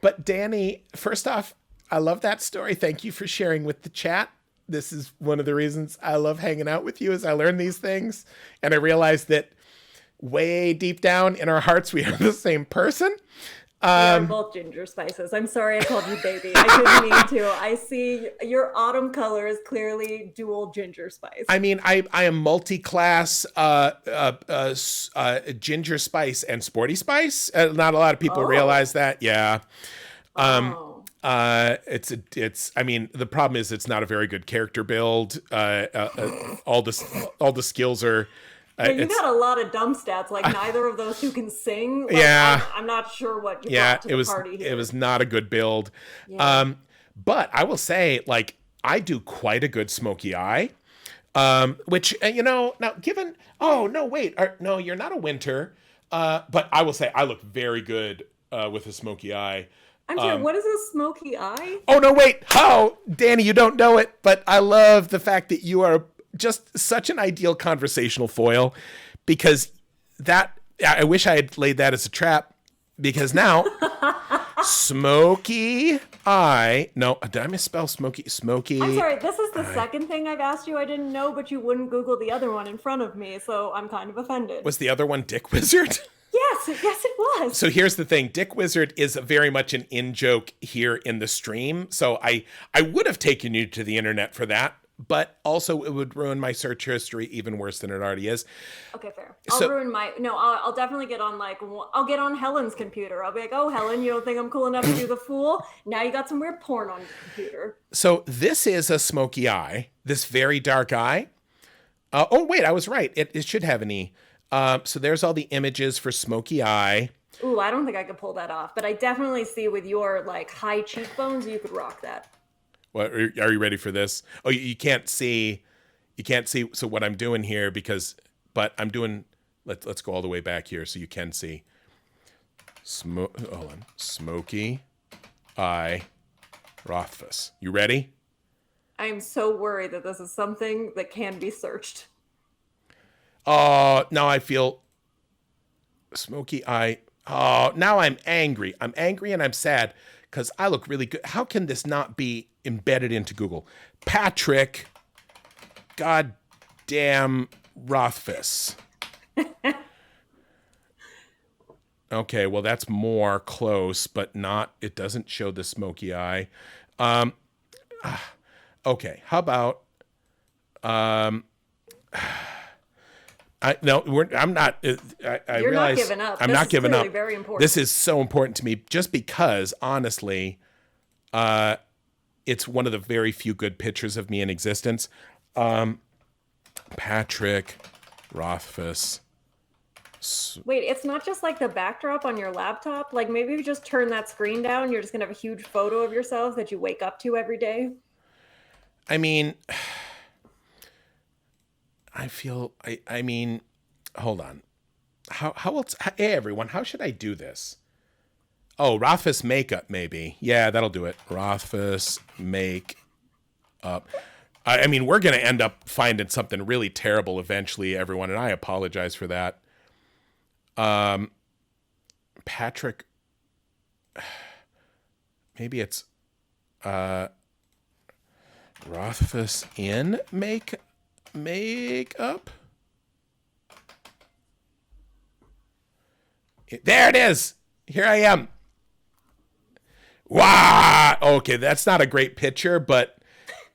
But Dani, first off, I love that story. Thank you for sharing with the chat. This is one of the reasons I love hanging out with you, as I learn these things. And I realize that way deep down in our hearts, we are the same person. We are both Ginger Spices. I'm sorry I called you baby. I didn't mean to. I see your autumn color is clearly dual Ginger Spice. I mean, I am multi-class Ginger Spice and Sporty Spice. Not a lot of people realize that. Yeah. It's I mean, the problem is it's not a very good character build. All the skills are you got a lot of dumb stats. Like, neither of those two can sing. Like, I'm not sure what you brought to the party here. It was not a good build. Yeah. But I will say, like, I do quite a good smoky eye. Which, now given, no, you're not a winter. But I will say I look very good with a smoky eye. I'm sorry, what is a smoky eye? Oh, no, wait. Oh, Dani, you don't know it, but I love the fact that you are just such an ideal conversational foil, because that I wish I had laid that as a trap, because now smoky eye. No, did I misspell smoky? Smoky. I'm sorry, this is the second thing I've asked you I didn't know, but you wouldn't Google the other one in front of me, so I'm kind of offended. Was the other one Dick Wizard? Yes, it was. So here's the thing. Dick Wizard is very much an in-joke here in the stream. So I would have taken you to the internet for that, but also it would ruin my search history even worse than it already is. Okay, fair. I'll definitely get on I'll get on Helen's computer. I'll be like, oh, Helen, you don't think I'm cool enough to do the fool? Now you got some weird porn on your computer. So this is a smoky eye, this very dark eye. Oh, wait, I was right. It should have an E. So there's all the images for smoky eye. Ooh, I don't think I could pull that off, but I definitely see with your like high cheekbones, you could rock that. What, are you ready for this? Oh, you can't see. You can't see. So what I'm doing here, but I'm doing, let's go all the way back here so you can see. Hold on. Smoky eye Rothfuss. You ready? I'm so worried that this is something that can be searched. Oh, now I feel smoky eye. Oh, now I'm angry. I'm angry and I'm sad because I look really good. How can this not be embedded into Google? Patrick, goddamn Rothfuss. Okay, well, that's more close, but not, it doesn't show the smoky eye. Okay, how about, I'm not. You're realize not giving up. I'm not giving up. Very important. This is so important to me, just because, honestly, it's one of the very few good pictures of me in existence. Patrick Rothfuss. Wait, it's not just like the backdrop on your laptop. Like maybe if you just turn that screen down, you're just gonna have a huge photo of yourself that you wake up to every day. I mean. I mean, hold on. How else? Hey, everyone, how should I do this? Oh, Rothfuss makeup, maybe. Yeah, that'll do it. Rothfuss makeup. I mean, we're going to end up finding something really terrible eventually, everyone, and I apologize for that. Patrick. Maybe it's Rothfuss in makeup. There it is. Here I am. Wow. Okay, that's not a great picture, but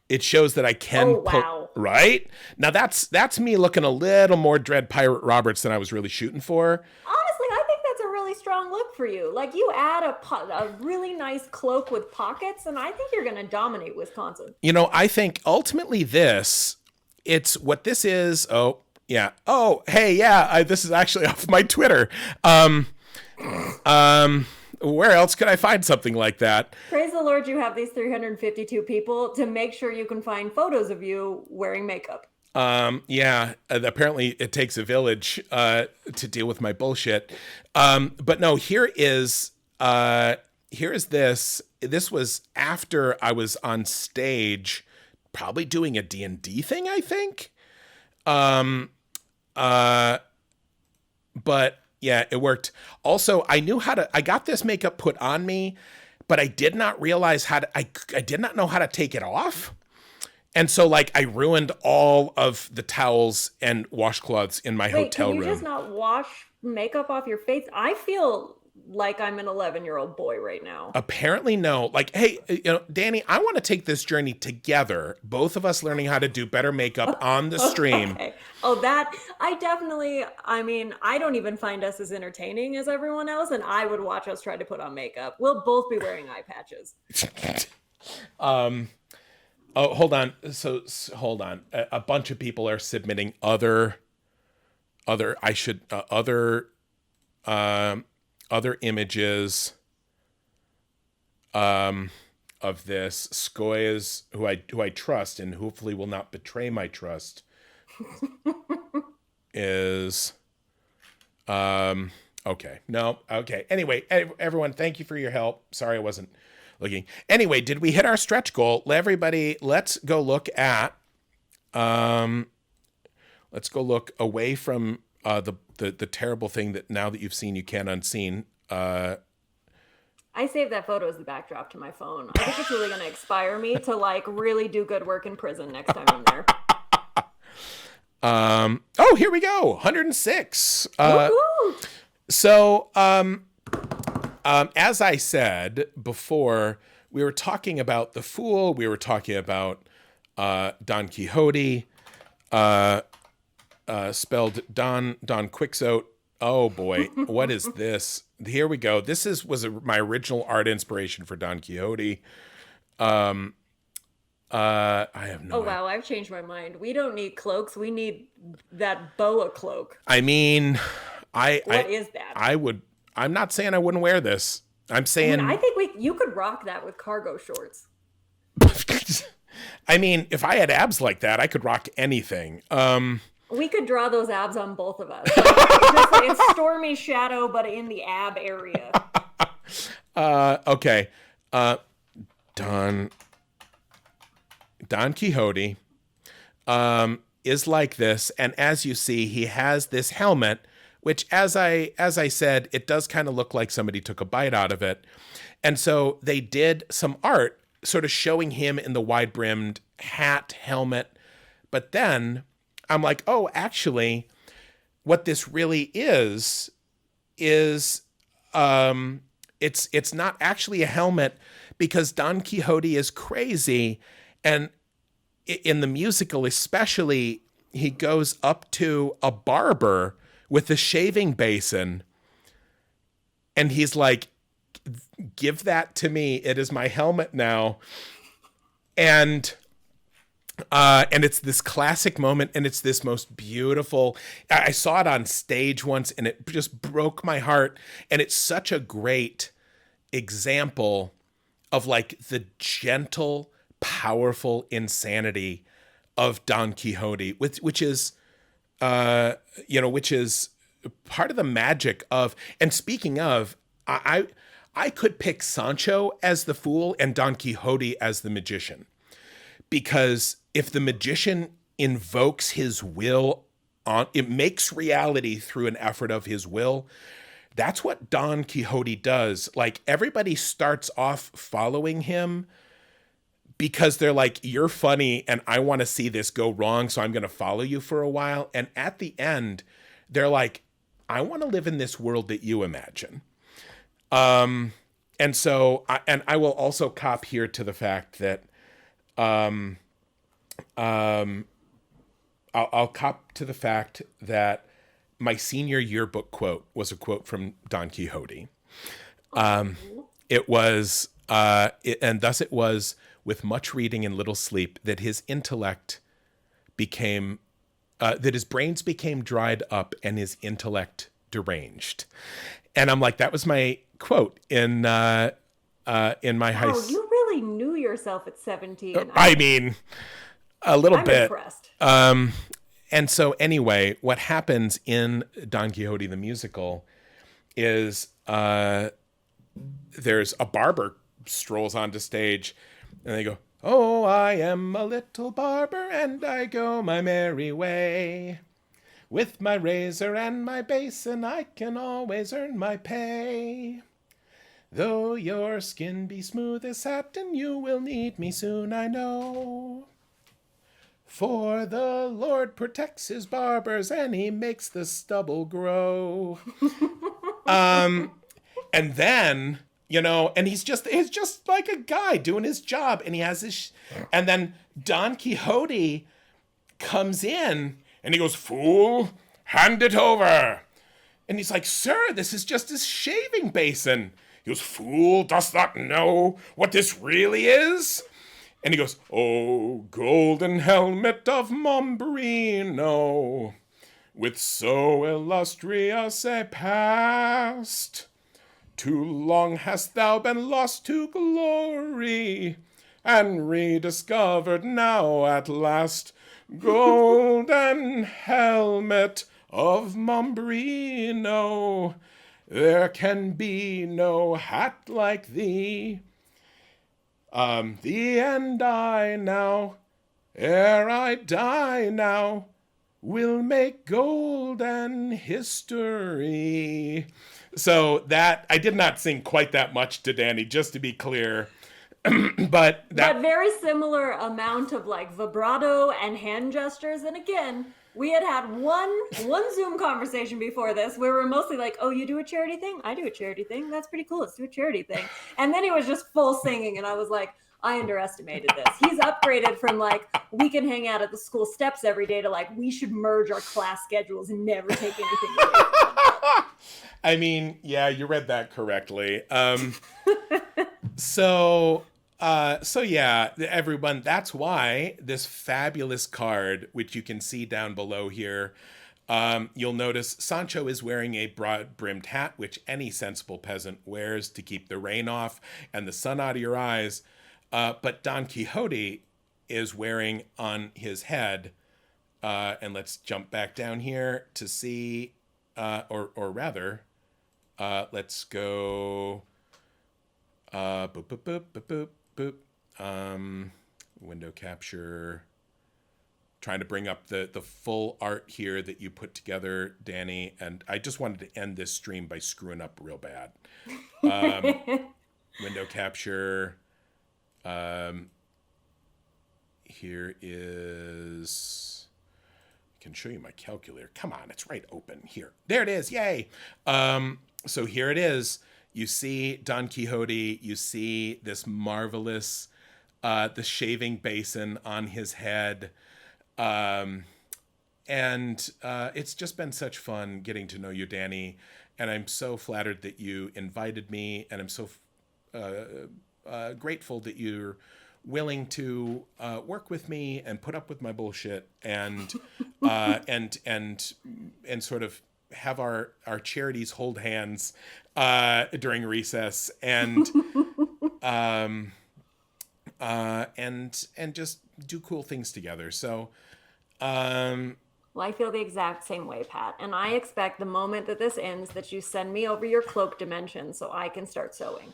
it shows that I can. Oh, wow. Right? Now that's me looking a little more Dread Pirate Roberts than I was really shooting for. Honestly, I think that's a really strong look for you. Like you add a really nice cloak with pockets, and I think you're going to dominate Wisconsin. You know, I think ultimately it's what this is. Oh, yeah. Oh, hey, yeah. This is actually off my Twitter. Where else could I find something like that? Praise the Lord, you have these 352 people to make sure you can find photos of you wearing makeup. Yeah. Apparently, it takes a village to deal with my bullshit. But no, here is this. This was after I was on stage. Probably doing a D&D thing, I think. But yeah, it worked. Also, I got this makeup put on me, but I did not realize I did not know how to take it off. And so like I ruined all of the towels and washcloths in my hotel room. Can you just not wash makeup off your face? I feel like I'm an 11-year-old boy right now. Apparently no. Like, hey, Dani, I want to take this journey together. Both of us learning how to do better makeup on the stream. Okay. Oh, I mean, I don't even find us as entertaining as everyone else, and I would watch us try to put on makeup. We'll both be wearing eye patches. Oh, hold on. So hold on. A bunch of people are submitting other images of this. Skoyas, who I trust and hopefully will not betray my trust, is okay. No, okay. Anyway, everyone, thank you for your help. Sorry I wasn't looking. Anyway, did we hit our stretch goal? Everybody, let's go look at away from the the terrible thing that now that you've seen, you can't unseen. I saved that photo as the backdrop to my phone. I think it's really going to inspire me to like really do good work in prison next time I'm there. Oh, here we go. 106. Woo-hoo! So, as I said before, we were talking about the Fool. We were talking about Don Quixote, spelled Don Quixote. Oh boy, what is this? Here we go. This was my original art inspiration for Don Quixote. I have no. Oh wow, I've changed my mind. We don't need cloaks. We need that boa cloak. I mean, What is that? I'm not saying I wouldn't wear this. I'm saying I think you could rock that with cargo shorts. I mean, if I had abs like that, I could rock anything. We could draw those abs on both of us. Just like it's Stormy Shadow, but in the ab area. Okay. Don Quixote is like this, and as you see, he has this helmet, which, as I said, it does kind of look like somebody took a bite out of it. And so they did some art sort of showing him in the wide-brimmed hat, helmet. But then I'm like, oh, actually, what this really is it's not actually a helmet, because Don Quixote is crazy. And in the musical especially, he goes up to a barber with a shaving basin, and he's like, give that to me. It is my helmet now. And it's this classic moment, and it's this most beautiful. I saw it on stage once, and it just broke my heart. And it's such a great example of like the gentle, powerful insanity of Don Quixote, which is part of the magic of. And speaking of, I could pick Sancho as the fool and Don Quixote as the magician, because if the magician invokes his will it makes reality through an effort of his will. That's what Don Quixote does. Like, everybody starts off following him because they're like, you're funny and I want to see this go wrong, so I'm going to follow you for a while. And at the end, they're like, I want to live in this world that you imagine. And so, I will also cop here to the fact that, I'll cop to the fact that my senior yearbook quote was a quote from Don Quixote. It was, and thus it was with much reading and little sleep that his intellect became, that his brains became dried up and his intellect deranged. And I'm like, that was my quote in my high school. Oh, you really knew yourself at 17. I mean, a little bit. Impressed. And so anyway, what happens in Don Quixote the musical is there's a barber strolls onto stage, and they go, "Oh, I am a little barber, and I go my merry way. With my razor and my basin, I can always earn my pay. Though your skin be smooth as satin, you will need me soon, I know. For the Lord protects his barbers, and he makes the stubble grow." And then, and he's just like a guy doing his job, and he has this, and then Don Quixote comes in, and he goes, "Fool, hand it over." And he's like, "Sir, this is just a shaving basin." He goes, "Fool, dost not know what this really is?" And he goes, "Oh, golden helmet of Mombrino, with so illustrious a past, too long hast thou been lost to glory, and rediscovered now at last. Golden helmet of Mombrino, there can be no hat like thee. The end I now, ere I die now, will make golden history. So that, I did not sing quite that much to Dani, just to be clear. but very similar amount of like vibrato and hand gestures. And again, we had one Zoom conversation before this where we're mostly like, oh, you do a charity thing? I do a charity thing. That's pretty cool. Let's do a charity thing. And then it was just full singing. And I was like, I underestimated this. He's upgraded from like, we can hang out at the school steps every day to like, we should merge our class schedules and never take anything away. I mean, yeah, you read that correctly. So yeah, everyone, that's why this fabulous card, which you can see down below here, you'll notice Sancho is wearing a broad-brimmed hat, which any sensible peasant wears to keep the rain off and the sun out of your eyes. But Don Quixote is wearing on his head, and let's jump back down here to see, or rather, let's go, boop, boop, boop, boop, boop, boop. Window capture. Trying to bring up the full art here that you put together, Dani. And I just wanted to end this stream by screwing up real bad. Window capture. Here is, I can show you my calculator. Come on, it's right open here. There it is. Yay. So here it is. You see Don Quixote, you see this marvelous, the shaving basin on his head. And it's just been such fun getting to know you, Dani. And I'm so flattered that you invited me. And I'm so grateful that you're willing to work with me and put up with my bullshit and and sort of have our charities hold hands during recess and just do cool things together. So well, I feel the exact same way, Pat. And I expect the moment that this ends that you send me over your cloak dimension so I can start sewing.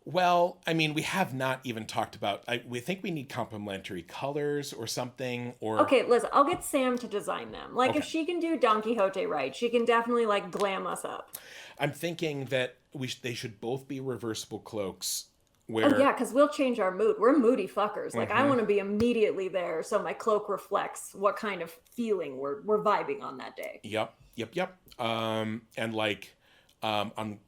Well, I mean, we have not even talked about, we think we need complementary colors or something, or... Okay, listen, I'll get Sam to design them. Like, okay. If she can do Don Quixote right, she can definitely, like, glam us up. I'm thinking that they should both be reversible cloaks where... Oh, yeah, because we'll change our mood. We're moody fuckers. Like, I want to be immediately there so my cloak reflects what kind of feeling we're vibing on that day. Yep. And, like...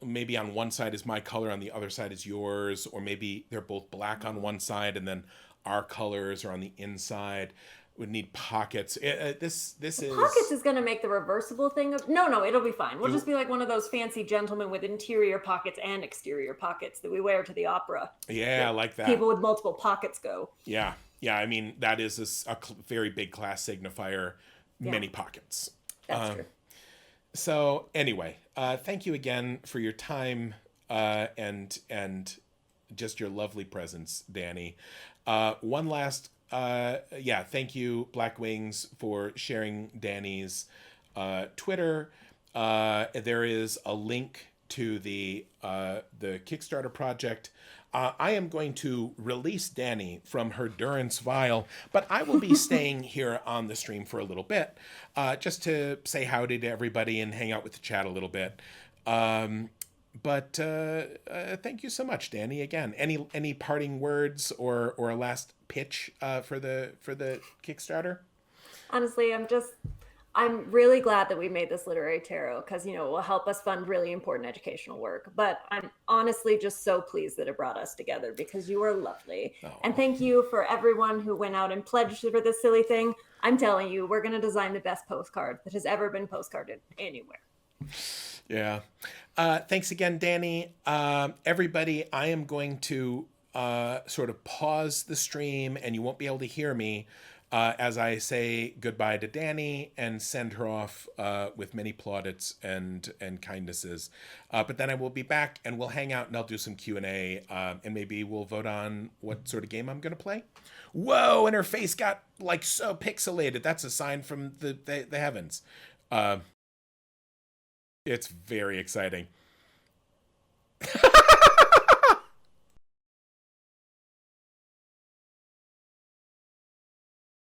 maybe on one side is my color, on the other side is yours, or maybe they're both black on one side and then our colors are on the inside. We'd need pockets. This is pockets is going to make the reversible thing of no, it'll be fine. We'll just be like one of those fancy gentlemen with interior pockets and exterior pockets that we wear to the opera. Yeah, I like that. People with multiple pockets go. Yeah. I mean, that is a very big class signifier. Yeah. Many pockets. That's true. So anyway, thank you again for your time and just your lovely presence, Dani. One last, thank you, Black Wings, for sharing Dani's Twitter. There is a link to the Kickstarter project. I am going to release Dani from her durance vial, but I will be staying here on the stream for a little bit, just to say howdy to everybody and hang out with the chat a little bit. But thank you so much, Dani. Again, any parting words or a last pitch for the Kickstarter? Honestly, I'm really glad that we made this literary tarot because, it will help us fund really important educational work. But I'm honestly just so pleased that it brought us together because you are lovely. Oh. And thank you for everyone who went out and pledged for this silly thing. I'm telling you, we're going to design the best postcard that has ever been postcarded anywhere. Yeah. Thanks again, Dani. Everybody, I am going to sort of pause the stream and you won't be able to hear me. As I say goodbye to Dani and send her off with many plaudits and kindnesses. But then I will be back and we'll hang out and I'll do some Q&A and maybe we'll vote on what sort of game I'm going to play. Whoa, and her face got like so pixelated. That's a sign from the heavens. It's very exciting.